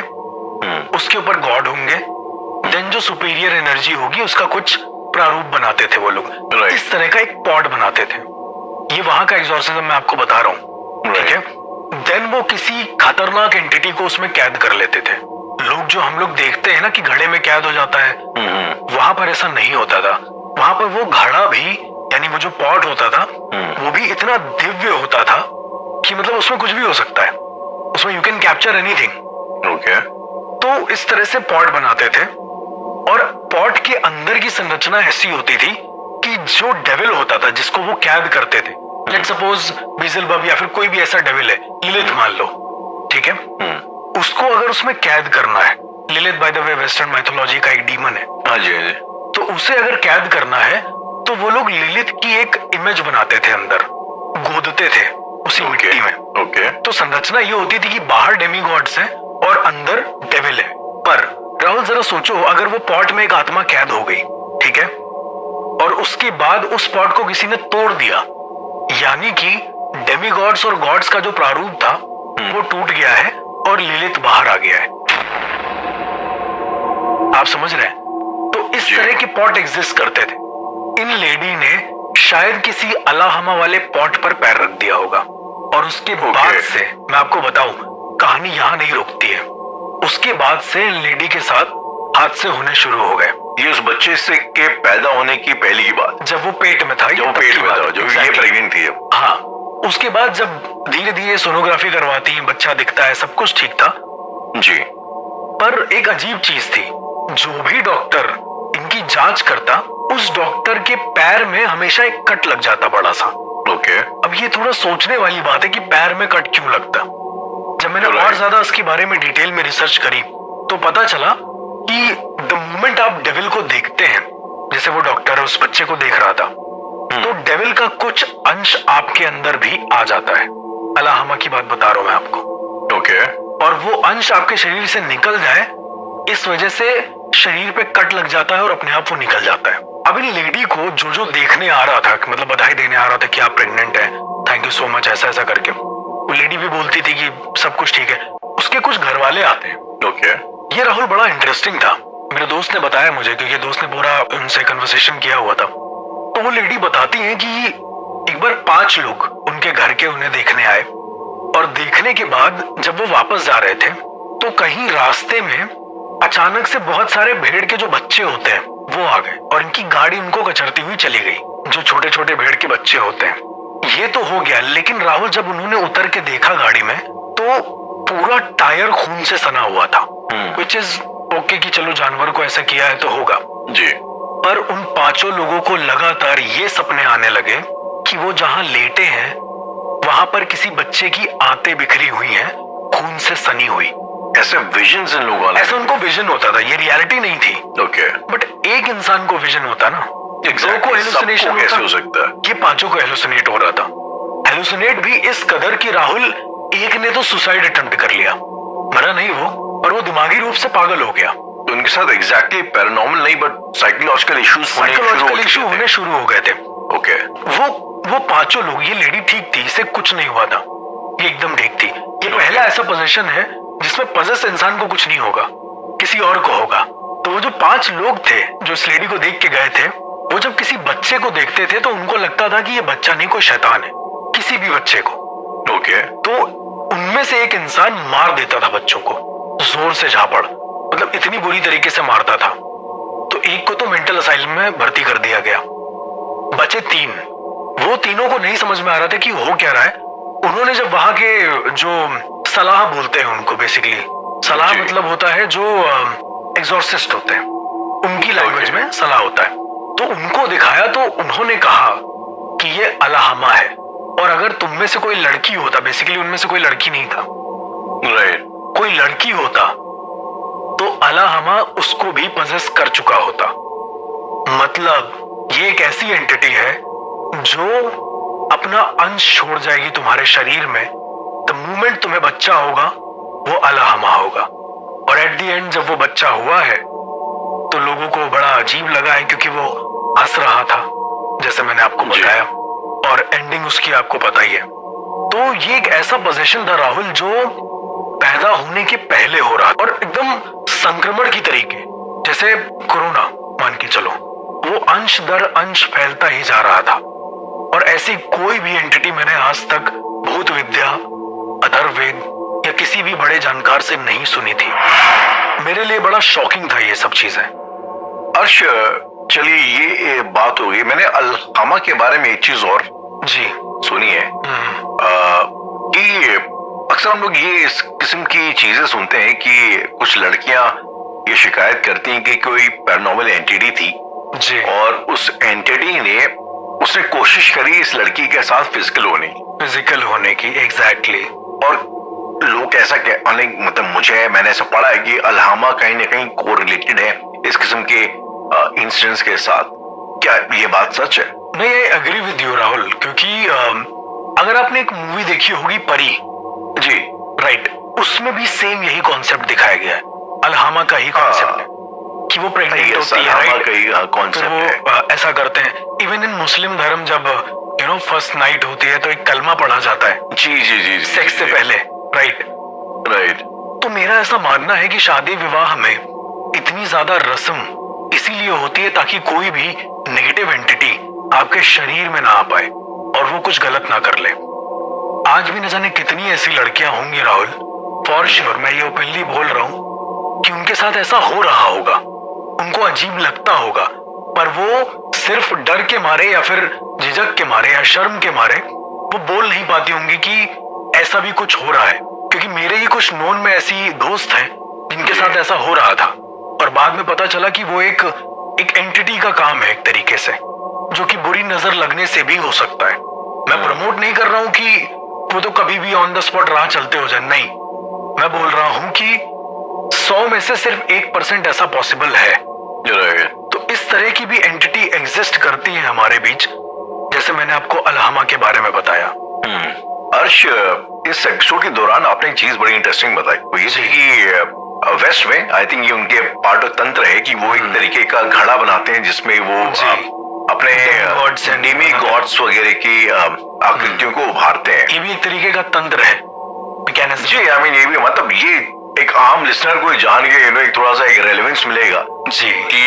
उसके ऊपर गॉड होंगे, देन जो सुपीरियर एनर्जी होगी उसका कुछ प्रारूप बनाते थे वो लोग। इस तरह का एक पॉड बनाते थे। ये वहां का एग्जॉर्सिज्म मैं आपको बता रहा हूँ। ठीक है। देन वो किसी खतरनाक एंटिटी को उसमें कैद कर लेते थे। लोग जो हम लोग देखते हैं ना कि घड़े में कैद हो जाता है, वहां पर ऐसा नहीं होता था। वहां पर वो घड़ा भी, यानी वो जो पॉट होता था, वो भी इतना दिव्य होता था कि मतलब उसमें कुछ भी हो सकता है, उसमें you can capture anything. Okay. तो इस तरह से पॉट बनाते थे। और पॉट के अंदर की संरचना ऐसी होती थी कि जो डेविल होता था जिसको वो कैद करते थे, लेट्स सपोज बीजलबब या फिर कोई भी ऐसा डेविल है, लिलिथ मान लो, ठीक है, उसको अगर उसमें कैद करना है, Lilith by the way western mythology का एक डीमन है। हाँ जी, हाँ जी। तो उसे अगर कैद करना है तो वो लोग लिलिथ की एक इमेज बनाते थे, अंदर गोदते थे उसी मिट्टी में। ओके। तो संरचना ये होती थी कि बाहर डेमीगॉड्स है और अंदर डेविल है। पर राहुल जरा सोचो, अगर वो पॉट में एक आत्मा कैद हो गई, ठीक है, और उसके बाद उस पॉट को किसी ने तोड़ दिया, यानी कि डेमीगॉड्स और गॉड्स का जो प्रारूप था वो टूट गया है और लिलिथ बाहर आ गया है। आप समझ रहे हैं? तो इस तरह के पॉट एग्जिस्ट करते थे। इन लेडी ने शायद किसी अलाहमा वाले पॉट पर पैर रख दिया होगा और उसके बाद से, मैं आपको बताऊं, कहानी यहां नहीं रुकती है। उसके बाद से लेडी के साथ हादसे होने शुरू हो गए। ये उस बच्चे से के पैदा होने की पहले की बात, जब वो पेट में था, जब वो पेट में था, जब ये प्रेग्नेंट थी। हाँ, उसके बाद जब धीरे धीरे सोनोग्राफी करवाती है, बच्चा दिखता है, सब कुछ ठीक था जी। पर एक अजीब चीज थी, जो भी डॉक्टर इनकी जांच करता, उस डॉक्टर के पैर में हमेशा एक कट लग जाता, बड़ा सा। ओके। अब ये थोड़ा सोचने वाली बात है कि पैर में कट क्यों लगता। जब मैंने और ज्यादा इसके बारे में डिटेल में रिसर्च करी तो पता चला कि द मोमेंट आप डेविल को देखते हैं, जैसे वो डॉक्टर उस बच्चे को देख रहा था, तो डेविल का कुछ अंश आपके अंदर भी आ जाता है। अलाहमा की बात बता रहा हूं मैं आपको। ओके। और वो अंश आपके शरीर से निकल जाए, इस वजह से शरीर पे कट लग जाता है और अपने आप वो निकल जाता है। अब इन लेडी को जो देखने आ रहा था, मतलब बधाई देने आ रहा था कि आप प्रेग्नेंट हैं, थैंक यू सो मच, ऐसा ऐसा करके। वो लेडी भी बोलती थी कि सब कुछ ठीक है। उसके कुछ घर वाले आते हैं। ओके। ये राहुल बड़ा इंटरेस्टिंग था, मेरे दोस्त ने बताया मुझे, क्योंकि दोस्त ने पूरा उनसे कन्वर्सेशन किया हुआ था। तो वो लेडी बताती है कि एक बार 5 लोग उनके घर के उन्हें देखने आए, और देखने के बाद जब वो वापस जा रहे थे तो कहीं रास्ते में अचानक से बहुत सारे भेड़ के जो बच्चे होते हैं वो आ गए, और इनकी गाड़ी उनको कचरती हुई चली गई, जो छोटे छोटे भेड़ के बच्चे होते हैं। ये तो हो गया, लेकिन राहुल जब उन्होंने उतर के देखा गाड़ी में तो पूरा टायर खून से सना हुआ था। विच इज ओके कि चलो जानवर को ऐसा किया है तो होगा जी। पर उन 5 लोगों को लगातार ये सपने आने लगे कि वो जहां लेटे हैं वहां पर किसी बच्चे की आंतें बिखरी हुई हैं, खून से सनी हुई। ऐसे विजन्स इन लोगों ने, ऐसा उनको विजन होता था, ये रियलिटी नहीं थी। ओके। बट एक इंसान को विजन होता ना, Exactly. को हेलुसिनेशन सबको कैसे हो सकता है? ये 5 को हेलुसिनेट हो रहा था। हेलुसिनेट भी इस कदर कि राहुल, एक ने तो सुसाइड अटेम्प्ट कर लिया, मरा नहीं वो, पर वो दिमागी रूप से पागल हो गया। तो उनके साथ एग्जैक्टली पैरानॉर्मल नहीं बट साइकोलॉजिकल इश्यूज होने शुरू हो गए थे। ओके। वो 5 लोग, ये लेडी ठीक थी, इसे कुछ नहीं हुआ था, ये एकदम ठीक थी। ये पहला ऐसा पोजीशन है जिसमें पजेस इंसान को कुछ नहीं होगा, किसी और को होगा। तो वो जो 5 लोग थे जो इस लेडी को देख के गए थे, वो जब किसी बच्चे को देखते थे तो उनको लगता था कि ये बच्चा नहीं, कोई शैतान है, किसी भी बच्चे को। ओके। तो उनमें से एक इंसान मार देता था बच्चों को, जोर से झापड़, मतलब इतनी बुरी तरीके से मारता था। तो एक को तो मेंटल असाइलम में भर्ती कर दिया गया। बचे 3, वो तीनों को नहीं समझ में आ रहा था कि हो क्या रहा है। उन्होंने जब वहां के जो सलाह बोलते हैं उनको, बेसिकली सलाह मतलब होता है जो एग्जॉर्सिस्ट होते हैं, उनकी लैंग्वेज में सलाह होता है, तो उनको दिखाया तो उन्होंने कहा कि ये अलाहमा है, और अगर तुम में से कोई लड़की होता, बेसिकली उनमें से कोई लड़की नहीं था, राइट, कोई लड़की होता तो अलाहमा उसको भी पजेस कर चुका होता। मतलब ये एक ऐसी एंटिटी है जो अपना अंश छोड़ जाएगी तुम्हारे शरीर में। द मोमेंट तुम्हें बच्चा होगा वो अलाहमा होगा, और एट द एंड जब वो बच्चा हुआ है तो लोगों को बड़ा अजीब लगा है, क्योंकि वो हंस रहा था जैसे मैंने आपको बताया, और एंडिंग उसकी आपको पता ही है। तो ये एक ऐसा पोजीशन था राहुल जो पैदा होने के पहले हो रहा, और एकदम संक्रमण की तरीके, जैसे कोरोना मान के चलो, वो अंश दर अंश फैलता ही जा रहा था। और ऐसी कोई भी एंटिटी मैंने आज तक भूत विद्या, अथर्ववेद या किसी भी बड़े जानकार से नहीं सुनी थी। मेरे लिए बड़ा शॉकिंग था ये सब चीजें। अर्श, चलिए ये बात हो गई। मैंने अलाहमा के बारे में एक चीज और जी सुनी है कि अक्सर हम लोग ये इस किस्म की चीजें सुनते हैं कि कुछ लड़कियां ये शिकायत करती हैं कि कोई पैरानॉर्मल एंटिटी थी जी, और उस एंटिटी ने उसने कोशिश करी इस लड़की के साथ फिजिकल होने की। एग्जैक्टली। और लोग ऐसा मतलब मैंने ऐसा पढ़ा है कि अलाहमा कहीं ना कहीं कोरिलेटेड है इस किस्म के इंसिडेंट्स के साथ। क्या ये बात सच है? नहीं, I agree with you Rahul, क्योंकि अगर आपने एक मूवी देखी होगी परी, जी राइट, उसमें भी सेम यही कॉन्सेप्ट दिखाया गया है, अलाहमा का ही कॉन्सेप्ट है कि वो प्रेग्नेंट होती है, राइट, कॉन्सेप्ट है। ऐसा करते हैं। इवन इन मुस्लिम धर्म जब फर्स्ट नाइट होती है तो एक कलमा पढ़ा जाता है, जी सेक्स से पहले, राइट। तो मेरा ऐसा मानना है कि शादी विवाह में इतनी ज्यादा रस्म इसीलिए होती है ताकि कोई भी नेगेटिव एंटिटी आपके शरीर में ना आ पाए और वो कुछ गलत ना कर ले। आज भी न जाने कितनी ऐसी लड़कियां होंगी राहुल, फॉर श्योर मैं ये ओपनली बोल रहा हूं कि उनके साथ ऐसा हो रहा होगा, उनको अजीब लगता होगा, पर वो सिर्फ डर के मारे या फिर झिझक के मारे या शर्म के मारे वो बोल नहीं पाती होंगी कि ऐसा भी कुछ हो रहा है। क्योंकि मेरे ही कुछ नोन में ऐसी दोस्त हैं जिनके साथ ऐसा हो रहा था, और बाद में पता चला कि वो एक एंटिटी का काम है एक तरीके से, जो कि बुरी नजर लगने से भी हो सकता है। मैं प्रमोट नहीं कर रहा हूं कि वो तो कभी भी ऑन द स्पॉट राह चलते हो जाए, नहीं, मैं बोल रहा हूं कि 100 में से सिर्फ 1% ऐसा पॉसिबल है। तो इस तरह की भी एंटिटी एग्जिस्ट करती है हमारे बीच, जैसे मैंने आपको अलाहमा के बारे में बताया। अर्श, इस एपिसोड के दौरान आपने एक चीज बड़ी इंटरेस्टिंग बताई, वो ये कि वेस्ट में आई थिंक ये उनके पार्ट ऑफ तंत्र है कि वो एक तरीके का घड़ा बनाते हैं जिसमें वो अपने Demigods and- डेमी गॉड्स वगैरह की आकृतियों को उभारते हैं। ये भी एक तरीके का तंत्र है, मैकेनिज्म। जी आई मीन ये भी मतलब ये एक आम लिसनर को जान के एक थोड़ा सा एक रेलेवेंस मिलेगा जी कि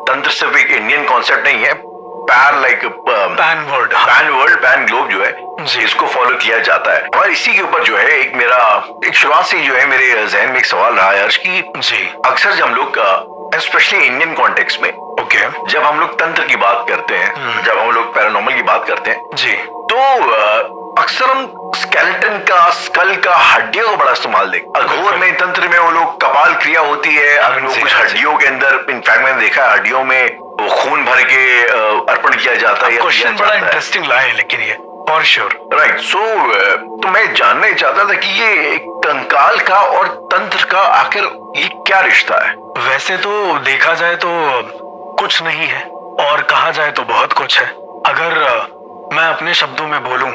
तंत्र सिर्फ एक इंडियन कॉन्सेप्ट नहीं है, pan like pan world. Pan world pan globe जो है जी। इसको फॉलो किया जाता है। और इसी के ऊपर जो है एक मेरा एक शुरुआत से जो है मेरे जहन में एक सवाल रहा है अर्श की जी अक्सर जब हम लोग स्पेशली इंडियन कॉन्टेक्स्ट में ओके जब हम लोग तंत्र की बात करते हैं, जब हम लोग पैरानॉर्मल की बात करते हैं जी तो अक्सर हम स्केलेटन का स्कल का हड्डियों का बड़ा इस्तेमाल देखते हैं। अघोर में तंत्र में वो लोग कपाल क्रिया होती है, अगर वो जी, कुछ जी। हड्डियों के अंदर इनफैक्ट मैंने देखा है हड्डियों में वो खून भर के अर्पण किया जाता है या क्वेश्चन दिया बड़ा जाता है। इंटरेस्टिंग लाए लेकिन ये फॉर श्योर। राइट सो तो मैं जानना चाहता था कि ये कंकाल का और तंत्र का आखिर ये क्या रिश्ता है? वैसे तो देखा जाए तो कुछ नहीं है और कहा जाए तो बहुत कुछ है। अगर मैं अपने शब्दों में बोलूं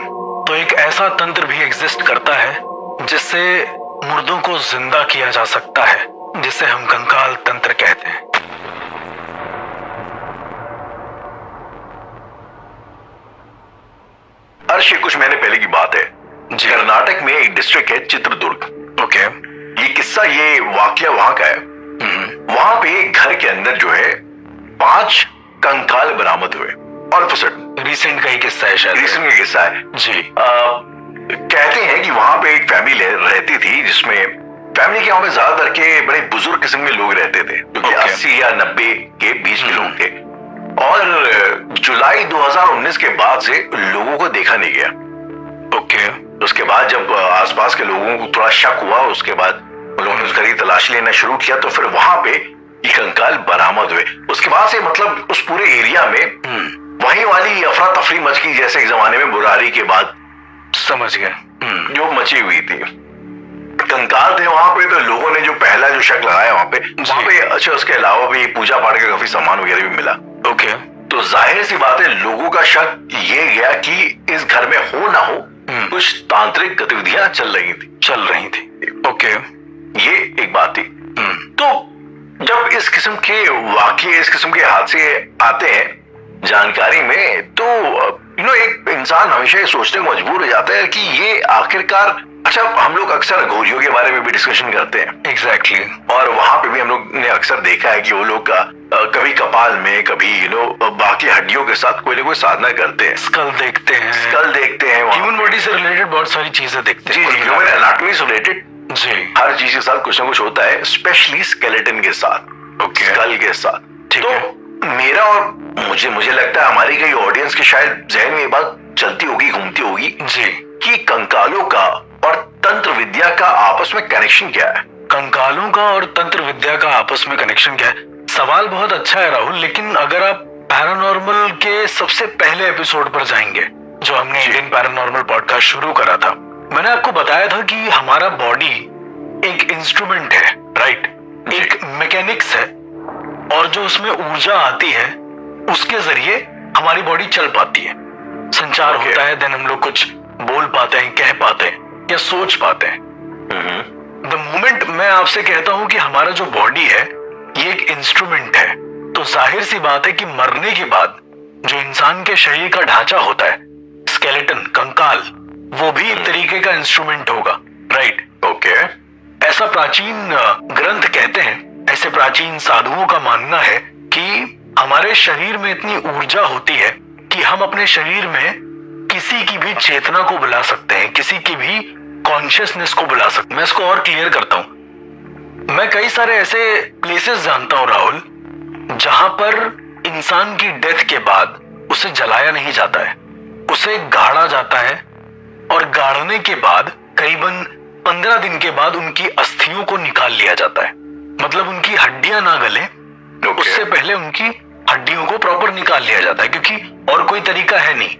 तो एक ऐसा तंत्र भी एग्जिस्ट करता है जिससे मुर्दों को जिंदा किया जा सकता है, जिसे हम कंकाल तंत्र कहते हैं। अर्श ये कुछ महीने पहले की बात है, जी। कर्नाटक में एक डिस्ट्रिक्ट है चित्रदुर्ग। ओके ये किस्सा ये वाकया वहां का है। वहां पे एक घर के अंदर जो है 5 कंकाल बरामद हुए all of a sudden. Recent का ही किस्सा है शायद। रिसेंट का किस्सा है। जी कहते हैं कि वहां पे एक फैमिली रहती थी जिसमें फैमिली के वहां पे ज्यादातर के बड़े बुजुर्ग किस्म के लोग रहते थे जो कि Okay. 80 या 90 के बीच के लोग थे। और जुलाई 2019 के बाद से लोगों को देखा नहीं गया। ओके उसके बाद जब आसपास के लोगों को थोड़ा शक हुआ, उसके बाद उन लोगों ने उस घर की तलाशी लेना शुरू किया तो फिर वहां पे ये कंकाल बरामद हुए। उसके बाद से मतलब उस पूरे एरिया में वही वाली अफरा तफरी मच गई जैसे एक जमाने में बुरारी के बाद समझ गए। जो मची हुई थी। कंकाल थे वहां पे तो लोगों ने जो पहला जो शक लगाया वहां पे अच्छा उसके अलावा भी पूजा पाठ का काफी सामान वगैरह भी मिला। ओके तो जाहिर सी बात है लोगों का शक ये गया कि इस घर में हो ना हो कुछ तांत्रिक गतिविधियां चल रही थी। ओके ये एक बात थी। तो जब इस किस्म के वाकये इस किस्म के हादसे आते हैं जानकारी में तो एक इंसान हमेशा ये सोचने को मजबूर हो जाता है कि ये आखिरकार अच्छा हम लोग अक्सर घोरियों के बारे में भी डिस्कशन करते हैं। एग्जैक्टली और वहां पे भी हम लोग ने अक्सर देखा है कि वो लोग कभी कपाल में कभी बाकी हड्डियों के साथ कोई ना कोई साधना करते हैं, स्कल देखते हैं, वहाँ ह्यूमन बॉडी से रिलेटेड बहुत सारी चीजें देखते हैं। ह्यूमन एनाटॉमी से रिलेटेड जी हर चीज के साथ कुछ ना कुछ होता है, स्पेशली स्केलेटन के साथ, Okay. स्कल के साथ। ठीक तो है। मेरा और मुझे लगता है हमारी कई ऑडियंस के शायद जहन में ये बात चलती होगी घूमती होगी जी कि कंकालों का और तंत्र विद्या का आपस में कनेक्शन क्या है? कंकालों का और तंत्र विद्या का आपस में कनेक्शन क्या है? सवाल बहुत अच्छा है राहुल, लेकिन अगर आप पैरानॉर्मल के सबसे पहले एपिसोड पर जाएंगे जो हमने इंडियन पैरानॉर्मल पॉडकास्ट शुरू करा था, मैंने आपको बताया था कि हमारा बॉडी एक इंस्ट्रूमेंट है, राइट? एक मैकेनिक्स है और जो उसमें ऊर्जा आती है उसके जरिए हमारी बॉडी चल पाती है, संचार Okay. होता है, देन हम लोग कुछ बोल पाते हैं, कह पाते हैं या सोच पाते हैं। द मोमेंट मैं आपसे कहता हूं कि हमारा जो बॉडी है ये एक इंस्ट्रूमेंट है, तो जाहिर सी बात है कि मरने के बाद जो इंसान के शरीर का ढांचा होता है, स्केलेटन, कंकाल, वो भी एक तरीके का इंस्ट्रूमेंट होगा, राइट? ओके ऐसा प्राचीन ग्रंथ कहते हैं, ऐसे प्राचीन साधुओं का मानना है कि हमारे शरीर में इतनी ऊर्जा होती है कि हम अपने शरीर में किसी की भी चेतना को बुला सकते हैं, किसी की भी कॉन्शियसनेस को बुला सकते हैं। मैं इसको और क्लियर करता हूं। मैं कई सारे ऐसे प्लेसेस जानता हूं राहुल जहां पर इंसान की डेथ के बाद उसे जलाया नहीं जाता है, उसे गाड़ा जाता है और गाड़ने के बाद करीबन 15 दिन के बाद उनकी अस्थियों को निकाल लिया जाता है। मतलब उनकी हड्डियां ना गले उससे पहले उनकी हड्डियों को प्रॉपर निकाल लिया जाता है, क्योंकि और कोई तरीका है नहीं,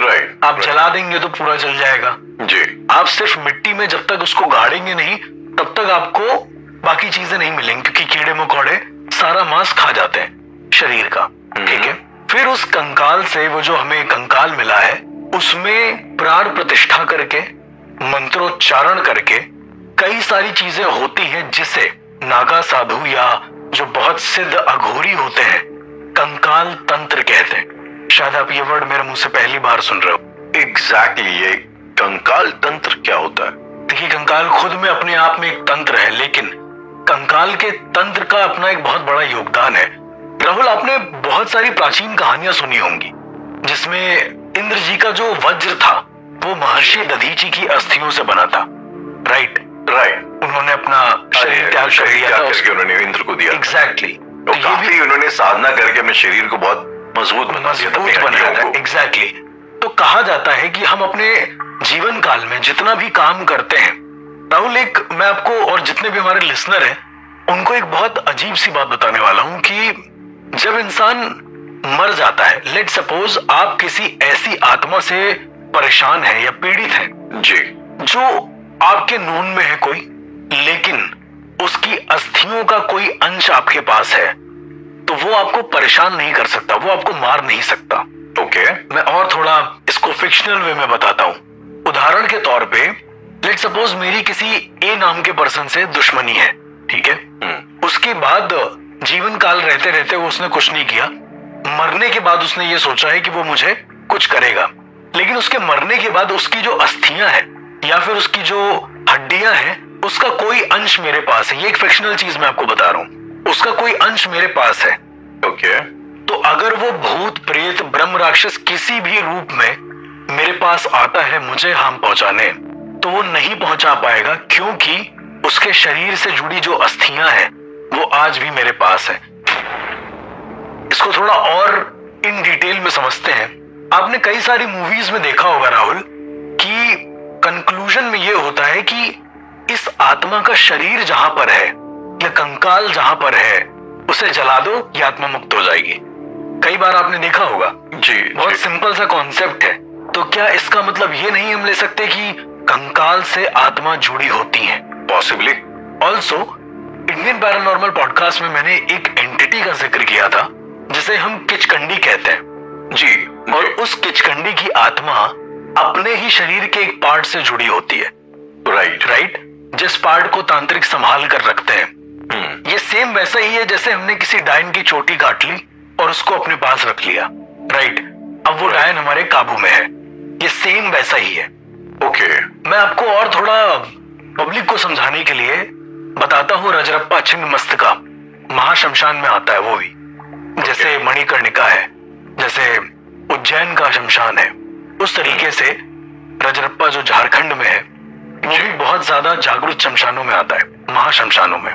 राइट? आप जला देंगे तो पूरा जल जाएगा जी। आप सिर्फ मिट्टी में जब तक उसको गाड़ेंगे नहीं तब तक आपको बाकी चीजें नहीं मिलेंगी, क्योंकि कीड़े मकोड़े सारा मांस खा जाते हैं शरीर का, ठीक है? फिर उस कंकाल से, वो जो हमें कंकाल मिला है, उसमें प्राण प्रतिष्ठा करके, मंत्रोच्चारण करके कई सारी चीजें होती हैं जिसे नागा साधु या जो बहुत सिद्ध अघोरी होते हैं कंकाल तंत्र कहते हैं। शायद आप ये वर्ड मेरे मुंह से पहली बार सुन रहे हो। एग्जैक्टली ये कंकाल तंत्र क्या होता है? देखिए, कंकाल खुद में अपने आप में एक तंत्र है, लेकिन कंकाल के तंत्र का अपना एक बहुत बड़ा योगदान है। राहुल, आपने बहुत सारी प्राचीन कहानियां सुनी होंगी जिसमें इंद्र जी का जो वज्र था वो महर्षि दधीची की अस्थियों से बना था। राइट, उन्होंने अपना शरीर त्याग कर दिया था, करके उन्होंने इंद्र को दिया। एग्जैक्टली। तो काफी उन्होंने साधना करके अपने शरीर को बहुत मजबूत बनाया था। एग्जैक्टली। तो कहा जाता है कि हम अपने जीवन काल में जितना भी काम करते हैं राहुल, एक मैं आपको और जितने भी हमारे लिसनर हैं उनको एक बहुत अजीब सी बात बताने वाला हूं कि जब इंसान मर जाता है, लेट सपोज आप किसी ऐसी आत्मा से परेशान हैं या पीड़ित हैं जी, जो आपके नून में है कोई, लेकिन उसकी अस्थियों का कोई अंश आपके पास है, तो वो आपको परेशान नहीं कर सकता, वो आपको मार नहीं सकता। ओके, मैं और थोड़ा इसको फिक्शनल वे में बताता हूं। उदाहरण के तौर पे लेट सपोज मेरी किसी ए नाम के पर्सन से दुश्मनी है, ठीक है। उसके बाद जीवन काल रहते रहते वो उसने कुछ नहीं किया, मरने के बाद उसने ये सोचा है कि वो मुझे कुछ करेगा, लेकिन उसके मरने के बाद उसकी जो अस्थियां हैं या फिर उसकी जो हड्डियां हैं उसका कोई अंश मेरे पास है। ये एक फिक्शनल चीज मैं आपको बता रहा हूं, उसका कोई अंश मेरे पास है। ओके, तो अगर वो भूत प्रेत ब्रह्म राक्षस किसी भी रूप में मेरे पास आता है मुझे हार्म पहुंचाने, तो वो नहीं पहुंचा पाएगा, क्योंकि उसके शरीर से जुड़ी जो अस्थियां हैं वो आज भी मेरे पास है। इसको थोड़ा और इन डिटेल में समझते हैं। आपने कई सारी मूवीज में देखा होगा राहुल कि कंक्लूजन में ये होता है कि इस आत्मा का शरीर जहां पर है या कंकाल जहां पर है उसे जला दो, ये आत्मा मुक्त हो जाएगी। कई बार आपने देखा होगा जी, बहुत सिंपल सा कॉन्सेप्ट है। तो क्या इसका मतलब ये नहीं हम ले सकते कि कंकाल से आत्मा जुड़ी होती है? Possibly. Also Indian paranormal podcast में मैंने एक एंटिटी का जिक्र किया था जिसे हम किचकंडी कहते हैं जी, और उस किचकंडी की आत्मा अपने ही शरीर के एक पार्ट से जुड़ी होती है। राइट, जिस पार्ट को तांत्रिक संभाल कर रखते हैं। ये सेम वैसा ही है जैसे हमने किसी डायन की चोटी काट ली और उसको अपने पास रख लिया। राइट, अब वो डायन हमारे काबू में है। ये सेम वैसा ही है। ओके, मैं आपको और थोड़ा पब्लिक को समझाने के लिए बताता हूँ। रजरप्पा छिन्न मस्तका महाशमशान में आता है, वो भी जैसे मणिकर्णिका है, जैसे उज्जैन का शमशान है, उस तरीके से रजरप्पा जो झारखंड में है वो भी बहुत ज्यादा जागरूक शमशानों में आता है, महाशमशानों में।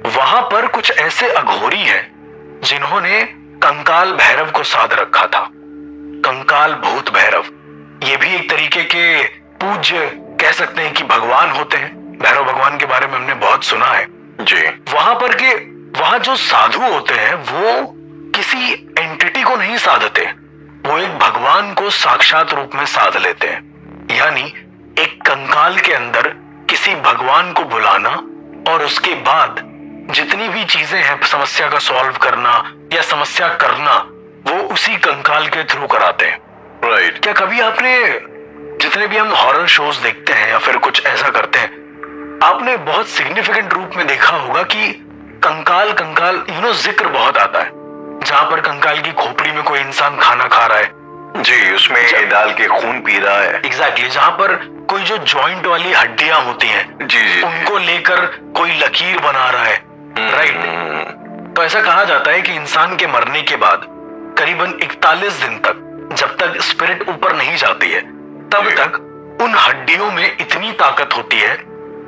वहां पर कुछ ऐसे अघोरी हैं जिन्होंने कंकाल भैरव को साध रखा था। कंकाल भूत भैरव, ये भी एक तरीके के पूज्य कह सकते हैं कि भगवान होते हैं। भैरव भगवान के बारे में हमने बहुत सुना है जी। वहां जो साधु होते हैं वो किसी एंटिटी को नहीं साधते, वो एक भगवान को साक्षात रूप में साध लेते हैं। यानी एक कंकाल के अंदर किसी भगवान को बुलाना और उसके बाद जितनी भी चीजें हैं समस्या का सॉल्व करना या समस्या करना, वो उसी कंकाल के थ्रू कराते हैं। राइट। क्या कभी आपने, जितने भी हम हॉरर शोज देखते हैं या फिर कुछ ऐसा करते हैं, आपने बहुत सिग्निफिकेंट रूप में देखा होगा कि कंकाल जिक्र बहुत आता है, जहां पर कंकाल की खोपड़ी में कोई इंसान खाना खा रहा है जी, उसमें डाल के खून पी रहा है। एग्जैक्टली, जहां पर कोई जो जॉइंट वाली हड्डियां होती हैं जी, उनको लेकर कोई लकीर बना रहा है। राइट। तो ऐसा कहा जाता है कि इंसान के मरने के बाद करीबन 41 दिन तक, जब तक स्पिरिट ऊपर नहीं जाती है, तब तक उन हड्डियों में इतनी ताकत होती है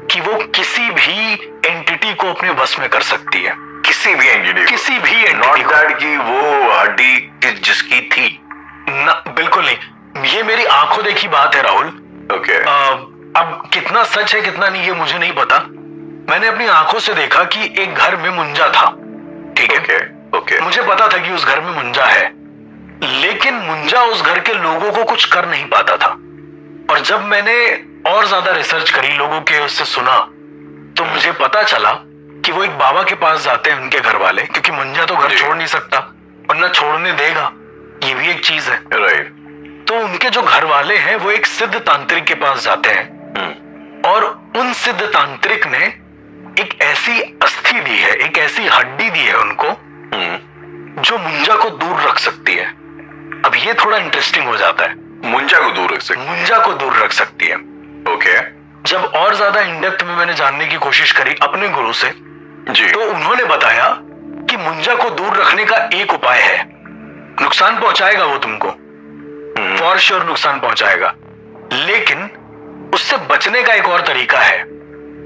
कि वो किसी भी एंटिटी को अपने बस में कर सकती है। किसी भी एंटिटी, नॉट दैट कि वो हड्डी जिसकी थी ना, बिल्कुल नहीं। ये मेरी आंखों देखी बात है राहुल। ओके। अब कितना सच है कितना नहीं ये मुझे नहीं पता। मैंने अपनी आंखों से देखा कि एक घर में मुंजा था, ठीक है। ओके। मुझे पता था कि उस घर में मुंजा है, लेकिन मुंजा उस घर के लोगों को कुछ कर नहीं पाता था। और जब मैंने और ज्यादा रिसर्च करी, लोगों के उससे सुना, तो मुझे पता चला कि वो एक बाबा के पास जाते हैं उनके घर वाले, क्योंकि मुंजा तो घर छोड़ नहीं सकता और न छोड़ने देगा, ये भी एक चीज है। राइट। तो उनके जो घर वाले हैं वो एक सिद्ध तांत्रिक के पास जाते हैं और उन सिद्ध तांत्रिक ने एक ऐसी अस्थि दी है, एक ऐसी हड्डी दी है उनको, जो मुंजा को दूर रख सकती है। अब ये थोड़ा इंटरेस्टिंग हो जाता है। मुंजा को दूर रख सकती मुंजा को दूर रख सकती है। ओके। जब और ज्यादा इन डेप्थ में मैंने जानने की कोशिश करी अपने गुरु से, जी। तो उन्होंने बताया कि मुंजा को दूर रखने का एक उपाय है। नुकसान पहुंचाएगा वो तुमको, फॉर श्योर नुकसान पहुंचाएगा, लेकिन उससे बचने का एक और तरीका है।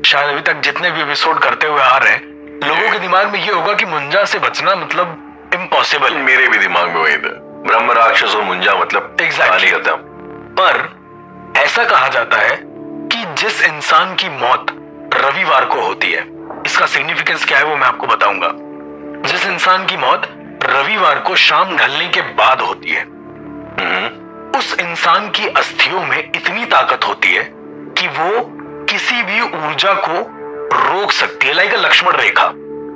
शायद अभी तक जितने भी एपिसोड करते हुए आ रहे हैं, लोगों के दिमाग में ये होगा कि मुंजा से बचना मतलब इम्पॉसिबल। मेरे भी दिमाग में वही था, ब्रह्म राक्षस और मुंजा मतलब Exactly. खत्म। पर ऐसा कहा जाता है कि जिस इंसान की मौत रविवार को होती है, इसका सिग्निफिकेंस क्या है वो मैं आपको बताऊंगा। जिस इंसान की मौत रविवार को शाम ढलने के बाद होती है, उस इंसान की अस्थियों में इतनी ताकत होती है कि वो किसी भी ऊर्जा को रोक सकती है, like a Lakshman rekha.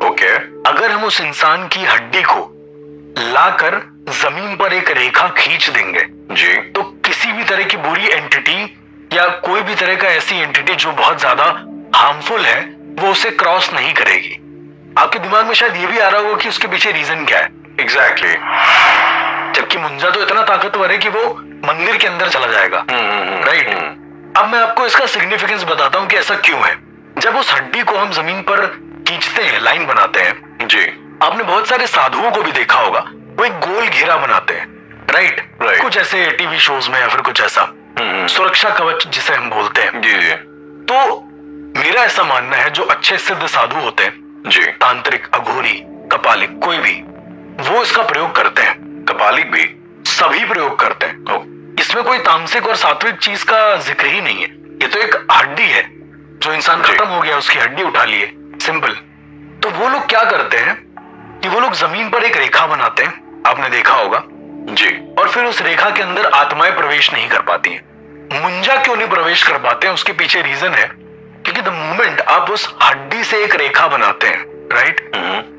Okay. अगर हम उस इंसान की हड्डी को लाकर जमीन पर एक रेखा खींच देंगे जी। तो किसी भी तरह की बुरी एंटिटी या कोई भी तरह का ऐसी एंटिटी जो बहुत ज्यादा हार्मफुल है, वो उसे क्रॉस नहीं करेगी। आपके दिमाग में शायद ये भी आ रहा होगा कि उसके पीछे रीजन क्या है। एग्जैक्टली। जबकि मुंजा तो इतना ताकतवर है कि वो मंदिर के अंदर चला जाएगा, राइट। अब मैं आपको इसका सिग्निफिकेंस बताता हूं कि ऐसा क्यों है। जब उस हड्डी को हम जमीन पर खींचते हैं, लाइन बनाते हैं जी। आपने बहुत सारे साधुओं को भी देखा होगा, वो एक गोल घेरा बनाते हैं, राइट। कुछ ऐसे टीवी शोज में या फिर कुछ ऐसा सुरक्षा कवच जिसे हम बोलते हैं। जी जी। तो मेरा ऐसा मानना है जो अच्छे सिद्ध साधु होते हैं, जी। तांत्रिक, अघोरी, कपालिक, कोई भी, वो इसका प्रयोग करते हैं। कपालिक भी सभी प्रयोग करते हैं। इसमें कोई तामसिक और सात्विक चीज का जिक्र ही नहीं है। ये तो एक हड्डी है, जो इंसान खत्म हो गया उसकी हड्डी उठा लिए, सिंपल। तो वो लोग क्या करते हैं कि वो लोग जमीन पर एक रेखा बनाते हैं, आपने देखा होगा जी। और फिर उस रेखा के अंदर आत्माएं प्रवेश नहीं कर पाती हैं। मुंजा क्यों नहीं प्रवेश कर पाते हैं, उसके पीछे रीजन है क्योंकि द मोमेंट आप उस हड्डी से एक रेखा बनाते हैं, राइट,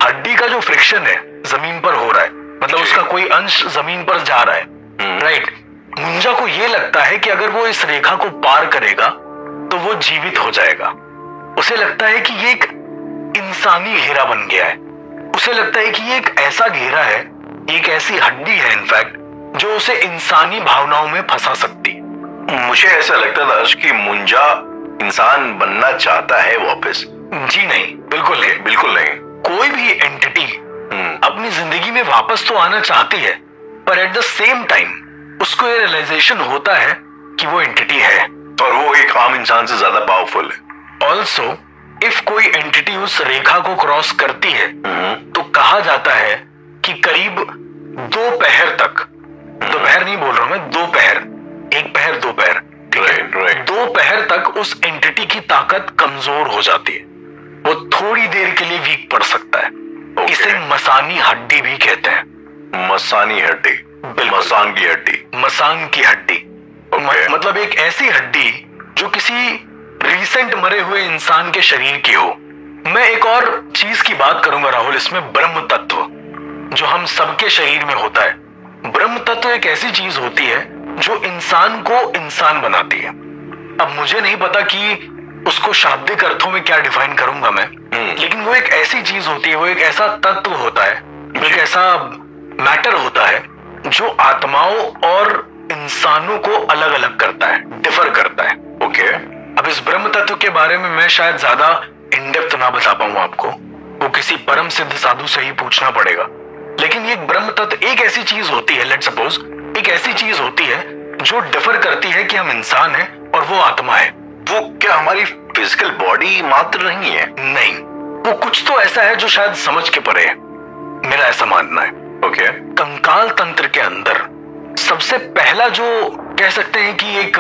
हड्डी का जो फ्रिक्शन है जमीन पर हो रहा है, मतलब उसका कोई अंश जमीन पर जा रहा है, राइट। मुंजा को ये लगता है कि अगर वो इस रेखा को पार करेगा तो वो जीवित हो जाएगा। उसे लगता है कि ये एक इंसानी घेरा बन गया है। उसे लगता है कि ये एक ऐसा घेरा है, एक ऐसी हड्डी है इनफैक्ट, जो उसे इंसानी भावनाओं में फंसा सकती है। मुझे ऐसा लगता था कि मुंजा इंसान बनना चाहता है वापस। जी नहीं, बिल्कुल नहीं, बिल्कुल नहीं। कोई भी एंटिटी अपनी जिंदगी में वापस तो आना चाहती है, पर एट द सेम टाइम उसको ये रियलाइजेशन होता है कि वो एंटिटी है और वो एक आम इंसान से ज्यादा पावरफुल है। ऑल्सो इफ कोई एंटिटी उस रेखा को क्रॉस करती है तो कहा जाता है कि करीब 2 पहर तक, दोपहर नहीं बोल रहा मैं, 2 पहर, 1 पहर 2 पहर, ठीक है, 2 पहर तक उस एंटिटी की ताकत कमजोर हो जाती है। वो थोड़ी देर के लिए वीक पड़ सकता है। इसे मसानी हड्डी भी कहते हैं। मसानी हड्डी, मसान की हड्डी, मसान की हड्डी। मतलब एक ऐसी हड्डी जो किसी रिसेंट मरे हुए इंसान के शरीर की हो। मैं एक और चीज की बात करूंगा राहुल, इसमें ब्रह्म तत्व जो हम सबके शरीर में होता है। ब्रह्म तत्व एक ऐसी चीज होती है जो इंसान को इंसान बनाती है। अब मुझे नहीं पता कि उसको शाब्दिक अर्थों में क्या डिफाइन करूंगा मैं, लेकिन वो एक ऐसी चीज होती है, वो एक ऐसा तत्व होता है, एक ऐसा मैटर होता है जो आत्माओं और इंसानों को अलग अलग करता है, डिफर करता है। ओके। अब इस ब्रह्म तत्व के बारे में मैं शायद ज्यादा इन डेप्थ ना बता पाऊं आपको, वो किसी परम सिद्ध साधु से ही पूछना पड़ेगा। लेकिन ये ब्रह्म तत्व एक ऐसी चीज होती है, लेट्स सपोज एक ऐसी चीज होती है जो डिफर करती है कि हम इंसान हैं और वो आत्मा है। वो क्या हमारी फिजिकल बॉडी मात्र नहीं है? नहीं, वो कुछ तो ऐसा है जो शायद समझ के परे है, मेरा ऐसा मानना है। ओके। कंकाल तंत्र के अंदर सबसे पहला जो कह सकते हैं कि एक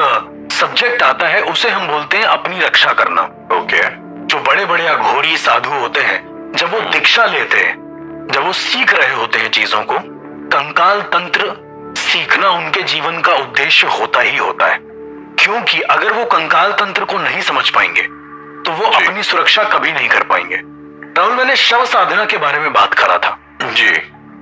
सब्जेक्ट आता है, उसे हम बोलते हैं अपनी रक्षा करना। ओके। जो बड़े बड़े अघोरी साधु होते हैं, जब वो दीक्षा लेते हैं, जब वो सीख रहे होते हैं चीजों को, कंकाल तंत्र सीखना उनके जीवन का उद्देश्य होता ही होता है। क्योंकि अगर वो कंकाल तंत्र को नहीं समझ पाएंगे तो वो अपनी सुरक्षा कभी नहीं कर पाएंगे। राहुल, मैंने शव साधना के बारे में बात करा था जी,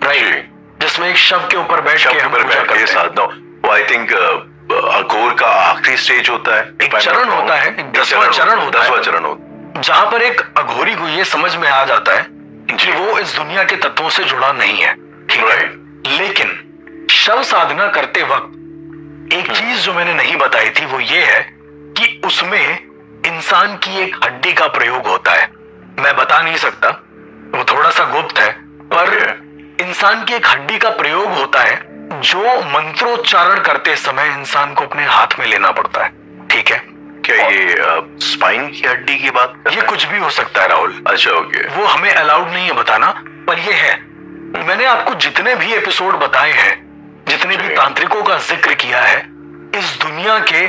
राइट, जिसमें एक शव के ऊपर बैठ के हम पूजा करते हैं। साधना, वो आई थिंक अघोर का आखिरी स्टेज होता है, एक चरण होता है, 10वां चरण होता है, 10वां चरण होता है, जहां पर एक अघोरी को ये समझ में आ जाता है कि वो इस दुनिया के तत्वों से जुड़ा नहीं है, ठीक है? लेकिन शव साधना करते वक्त एक चीज जो मैंने नहीं बताई थी वो ये है कि उसमें इंसान की एक हड्डी का प्रयोग होता है। मैं बता नहीं सकता, वो थोड़ा सा गुप्त है, पर इंसान की एक हड्डी का प्रयोग होता है जो मंत्रोच्चारण करते समय इंसान को अपने हाथ में लेना पड़ता है। ठीक है? क्या ये स्पाइन की हड्डी की बात कर रहे ये हैं? कुछ भी हो सकता है राहुल। अच्छा, ओके। वो हमें अलाउड नहीं है बताना, पर ये है। मैंने आपको जितने भी एपिसोड बताए हैं, जितने भी तांत्रिकों का जिक्र किया है, इस दुनिया के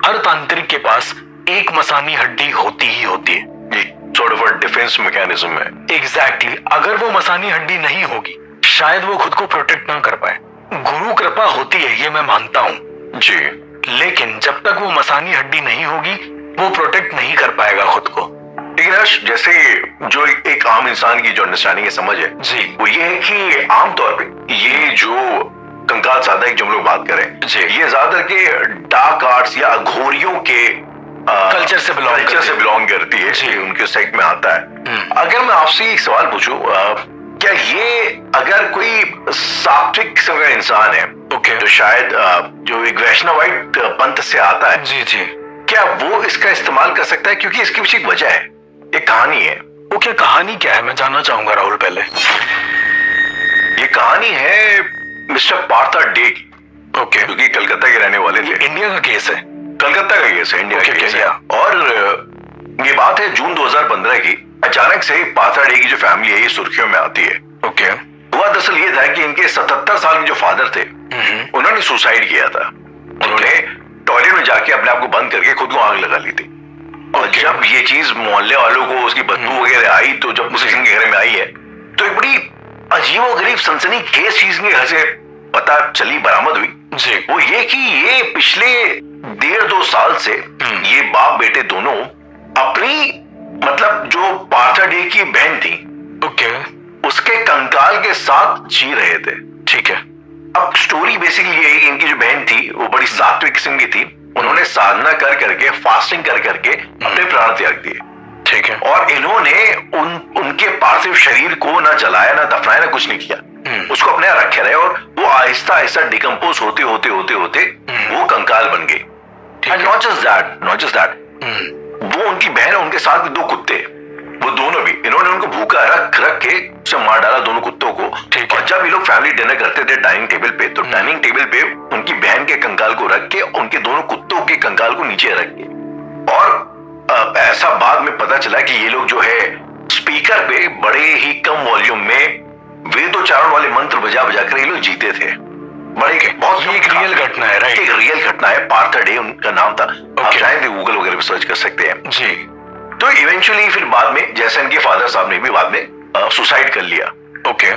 हर तांत्रिक के पास एक मसानी हड्डी होती ही होती है। ये sort of a defence mechanism है। एग्जैक्टली अगर वो मसानी हड्डी नहीं होगी शायद वो खुद को प्रोटेक्ट ना कर पाए। गुरु कृपा होती है ये मैं मानता हूं जी, लेकिन जब तक वो मसानी हड्डी नहीं होगी वो प्रोटेक्ट नहीं कर पाएगा खुद को। लेकिन हर्ष, जैसे जो एक आम इंसान की जो अंडरस्टैंडिंग है, समझ है जी, वो ये है कि आमतौर पे ये जो कंकाल साधक जो हम लोग बात करें जी, ये ज्यादातर के डार्क आर्ट्स या अघोरियों के कल्चर से बिलोंग करती है जी, उनके सेक्ट में आता है। अगर मैं आपसे एक सवाल पूछूं, क्या ये अगर कोई सात्विक किस्म का इंसान है ओके, तो शायद जो एक वैष्णवाइट पंथ से आता है, जी जी, क्या वो इसका इस्तेमाल कर सकता है? क्योंकि इसके पीछे एक वजह है, एक कहानी है। ओके, कहानी क्या है मैं जानना चाहूंगा राहुल। पहले ये कहानी है मिस्टर पार्था डे की। ओके, क्योंकि कलकत्ता के रहने वाले थे। इंडिया का केस है? कलकत्ता का केस है, इंडिया का केस है। और ये बात है जून 2015 की। अचानक से पार्था डे की जो फैमिली है ये सुर्खियों में आती है। ओके, हुआ दरअसल ये था कि इनके 77 साल के जो फादर थे उन्होंने सुसाइड किया था। उन्होंने टॉयलेट में जाके अपने आप को बंद करके खुद को आग लगा ली थी। और जब ये चीज मोहल्ले वालों को उसकी बदबू वगैरह आई, तो जब किसी के घर में आई है तो एक बड़ी अजीबोगरीब सनसनीखेज चीज इनके घर से पता चली, बरामद हुई जी, वो ये कि ये पिछले 1.5-2 साल से ये बाप बेटे दोनों अपनी मतलब जो पार्था डे की बहन थी ओके, उसके कंकाल के साथ जी रहे थे। ठीक है। अब स्टोरी बेसिकली ये है कि इनकी जो बहन थी वो बड़ी सात्विक किस्म की थी। उन्होंने साधना कर करके, फास्टिंग कर करके अपने प्राण त्याग दिए। ठीक है। और इन्होंने उनके पार्थिव शरीर को ना जलाया, ना दफनाया, ना कुछ नहीं किया। उसको अपने यहाँ रखे रहे और वो आहिस्ता आहिस्ता डिकम्पोज होते होते होते होते वो कंकाल बन गई। एंड नॉट जस्ट दैट, वो उनकी बहन और उनके साथ 2 कुत्ते, वो दोनों भी इन्होंने उनको भूखा रख रख के उसे मार डाला, दोनों कुत्तों को। और जब ये लोग फैमिली डिनर करते थे डाइनिंग टेबल पे, तो डाइनिंग टेबल पे उनकी बहन के कंकाल को रख के उनके दोनों कुत्तों के कंकाल को नीचे रख के, और ऐसा बाद में पता चला कि ये लोग जो है स्पीकर पे बड़े ही कम वॉल्यूम में वेदोच्चारण वाले मंत्र बजा बजा कर ये लोग जीते थे। बड़े बहुत ये एक रियल घटना है, राइट? एक रियल घटना है। पार्था डे उनका नाम था। आप चाहें तो गूगल वगैरह पे सर्च कर सकते हैं जी। तो इवेंचुअली फिर बाद में जैसे इनके फादर साहब ने भी बाद में सुसाइड कर लिया। ओके,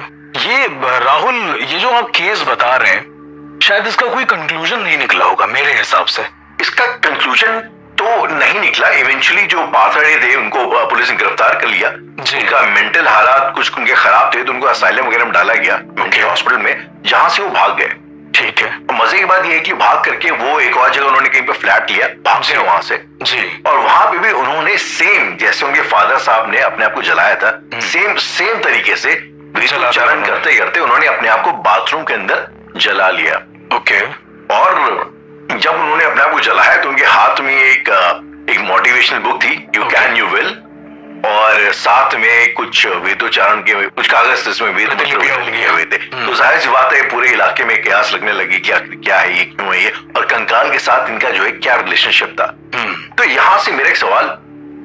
ये राहुल ये जो आप केस बता रहे हैं शायद इसका कोई कंक्लूजन नहीं निकला होगा मेरे हिसाब से। इसका कंक्लूजन तो नहीं निकला। इवेंचुअली जो पार्था डे थे उनको पुलिस ने गिरफ्तार कर लिया। उनका मेंटल हालात कुछ उनके खराब थे तो उनको असाइलम वगैरह में डाला गया, मेंटल हॉस्पिटल में, जहां से वो भाग गए। ठीक है। मजे की बात ये है कि भाग करके वो एक और जगह उन्होंने कहीं पे फ्लैट लिया, भाग गए वहां से जी। और वहां पे भी उन्होंने सेम जैसे उनके फादर साहब ने अपने आप को जलाया था, सेम तरीके से वेदोच्चारण करते करते उन्होंने अपने आप को बाथरूम के अंदर जला लिया। ओके। और जब उन्होंने अपने आप को जलाया तो उनके हाथ में एक मोटिवेशनल बुक थी, यू कैन यू विल, और साथ में कुछ वेदोच्चारण के कुछ कागज जिसमें वेद मंत्र लिखे हुए थे। तो जाहिर सी बात है पूरे इलाके में कयास लगने लगी क्या है ये, क्यों है ये, और कंकाल के साथ इनका जो है क्या रिलेशनशिप था। तो यहां से मेरा एक सवाल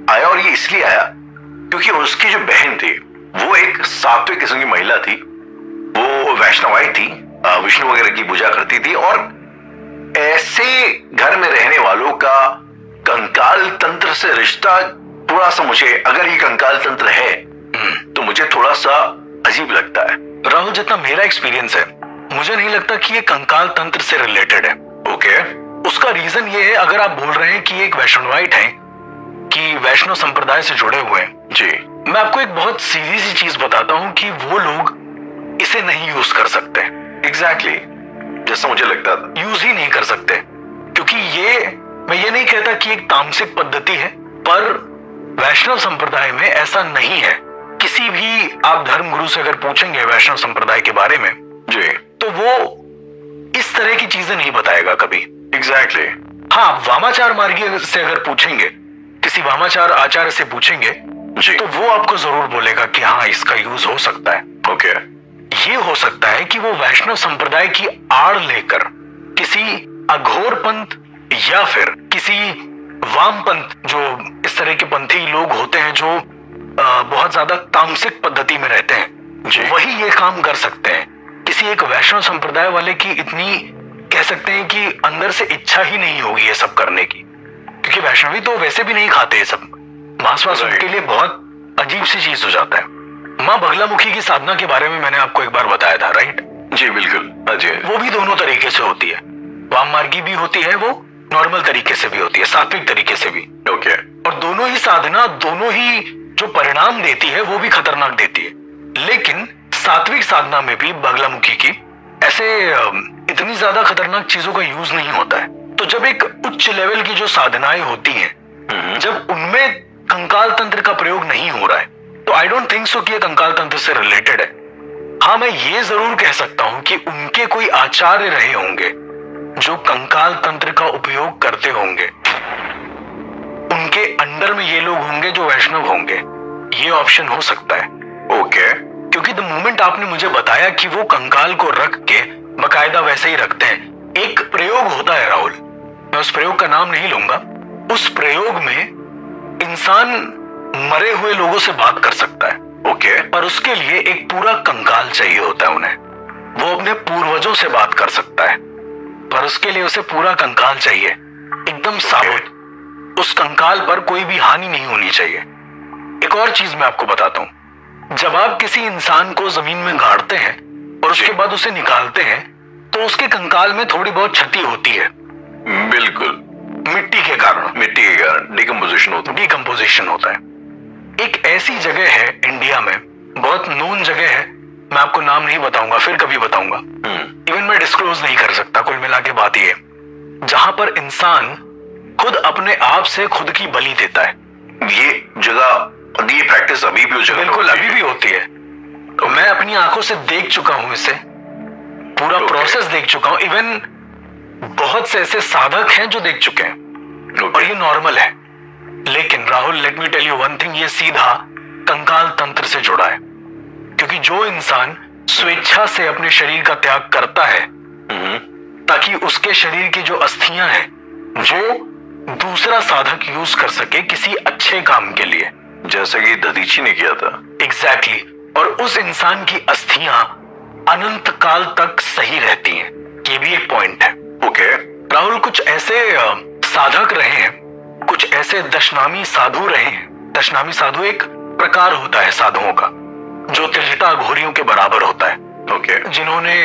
आया, और ये इसलिए आया क्योंकि उसकी जो बहन थी वो एक सात्विक किस्म की महिला थी, वो वैष्णवाइट थी, विष्णु वगैरह की पूजा करती थी, और ऐसे घर में रहने वालों का कंकाल तंत्र से रिश्ता थोड़ा सा, मुझे अगर ये कंकाल तंत्र है तो मुझे थोड़ा सा अजीब लगता है। राहुल, जितना मेरा एक्सपीरियंस है मुझे नहीं लगता कि ये कंकाल तंत्र से रिलेटेड है। ओके। उसका रीजन ये है, अगर आप बोल रहे हैं कि एक वैष्णवाइट है कि वैष्णव संप्रदाय से जुड़े हुए हैं जी, मैं आपको एक बहुत सीधी सी चीज बताता हूं कि वो लोग इसे नहीं यूज कर सकते। एग्जैक्टली जैसा मुझे लगता था, यूज ही नहीं कर सकते, क्योंकि मैं ये नहीं कहता कि एक तामसिक पद्धति है, पर वैष्णव संप्रदाय में ऐसा नहीं है। किसी भी आप धर्म गुरु से अगर पूछेंगे वैष्णव संप्रदाय के बारे में जी। तो वो इस तरह की चीजें नहीं बताएगा कभी। एग्जैक्टली। हाँ, वामाचार मार्गी से अगर पूछेंगे, किसी वामाचार आचार्य से पूछेंगे जी। तो वो आपको जरूर बोलेगा कि हाँ, इसका यूज हो सकता है। ओके। ये हो सकता है कि वो वैष्णव संप्रदाय की आड़ लेकर किसी अघोर पंथ या फिर किसी वामपंथ, जो इस तरह के पंथी लोग होते हैं जो बहुत ज्यादा तामसिक पद्धति में रहते हैं, जी। वही ये काम कर सकते हैं। किसी एक वैष्णव संप्रदाय वाले की इतनी, कह सकते हैं कि अंदर से इच्छा ही नहीं होगी ये सब करने की, क्योंकि वैष्णवी तो वैसे भी नहीं खाते ये सब। मांस वास उनके लिए बहुत अजीब सी चीज हो जाता है। माँ बगलामुखी की साधना के बारे में मैंने आपको एक बार बताया था, राइट? जी बिल्कुल। हाँ जी। वो भी दोनों तरीके से होती है, वाम मार्गी भी होती है, वो नॉर्मल तरीके से भी होती है, सात्विक तरीके से भी। ओके। और दोनों ही साधना, दोनों ही जो परिणाम देती है वो भी खतरनाक देती है। लेकिन सात्विक साधना में भी बगलामुखी की ऐसे इतनी ज्यादा खतरनाक चीजों का यूज नहीं होता है। तो जब एक उच्च लेवल की जो साधनाएं होती हैं, जब उनमें कंकाल तंत्र का प्रयोग नहीं हो रहा है, तो आई डोंट थिंक सो कि ये कंकाल तंत्र से रिलेटेड है। हाँ, मैं ये जरूर कह सकता हूं कि उनके कोई आचार्य रहे होंगे जो कंकाल तंत्र का उपयोग करते होंगे, उनके अंडर में ये लोग होंगे जो वैष्णव होंगे। ये ऑप्शन हो सकता है। ओके। क्योंकि द मोमेंट आपने मुझे बताया कि वो कंकाल को रख के बकायदा वैसे ही रखते हैं, एक प्रयोग होता है राहुल, मैं उस प्रयोग का नाम नहीं लूंगा। उस प्रयोग में इंसान मरे हुए लोगों से बात कर सकता है। ओके। पर उसके लिए एक पूरा कंकाल चाहिए होता है उन्हें। वो अपने पूर्वजों से बात कर सकता है, पर उसके लिए उसे पूरा कंकाल चाहिए, एकदम साबुत। उस कंकाल पर कोई भी हानि नहीं होनी चाहिए। एक और चीज मैं आपको बताता हूं, जब आप किसी इंसान को जमीन में गाड़ते हैं और उसके बाद उसे निकालते हैं, तो उसके कंकाल में थोड़ी बहुत क्षति होती है। बिल्कुल। मिट्टी के कारण, डिकम्पोजिशन होता है। डिकम्पोजिशन होता है। एक ऐसी जगह है इंडिया में, बहुत नोन जगह है, मैं आपको नाम नहीं बताऊंगा, फिर कभी बताऊंगा। इवन मैं डिस्क्लोज नहीं कर सकता। कुल मिला के बात ये, जहां पर इंसान खुद अपने आप से खुद की बलि देता है। ये जगह, ये प्रैक्टिस अभी भी उस जगह बिल्कुल अभी भी होती है। तो मैं अपनी आंखों से देख चुका हूं इसे, पूरा प्रोसेस देख चुका हूं। इवन बहुत से ऐसे साधक हैं जो देख चुके हैं, और ये नॉर्मल है। लेकिन Rahul, let me tell you one thing, ये सीधा कंकाल तंत्र से जुड़ा है। क्योंकि जो इंसान स्वेच्छा से अपने शरीर का त्याग करता है ताकि उसके शरीर की जो अस्थियां हैं वो दूसरा साधक यूज कर सके किसी अच्छे काम के लिए, जैसे कि दधीची ने किया था। एग्जैक्टली। और उस इंसान की अस्थियां अनंत काल तक सही रहती हैं। ये भी एक पॉइंट है। ओके। राहुल, कुछ ऐसे साधक रहे हैं, कुछ ऐसे दशनामी साधु रहे हैं। दशनामी साधु एक प्रकार होता है साधुओं का, जो त्रिजटा घोरियों के बराबर होता है। ओके। जिन्होंने,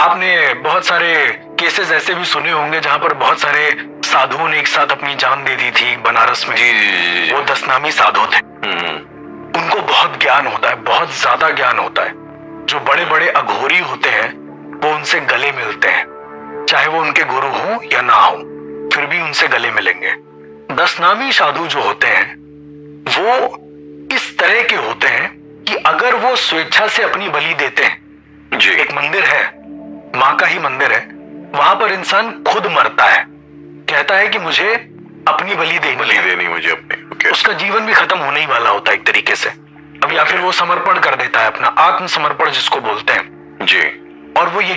आपने बहुत सारे केसेस ऐसे भी सुने होंगे जहां पर बहुत सारे साधुओं ने एक साथ अपनी जान दे दी थी बनारस में। जी। वो दशनामी साधु थे। उनको बहुत ज्ञान होता है, बहुत ज्यादा ज्ञान होता है। जो बड़े बड़े अघोरी होते हैं वो उनसे गले मिलते हैं, चाहे वो उनके गुरु हो या ना हो, फिर भी उनसे गले मिलेंगे। दशनामी साधु जो होते हैं वो इस तरह के होते हैं कि अगर वो स्वेच्छा से अपनी बलि देते हैं, जी। एक मंदिर है, माँ का ही मंदिर है, वहां पर इंसान खुद मरता है, कहता है कि मुझे अपनी बलि देनी मुझे अपनी। ओके। उसका जीवन भी खत्म होने ही वाला होता है एक तरीके से। अब या फिर वो समर्पण कर देता है, अपना आत्मसमर्पण जिसको बोलते हैं। जी। और वो ये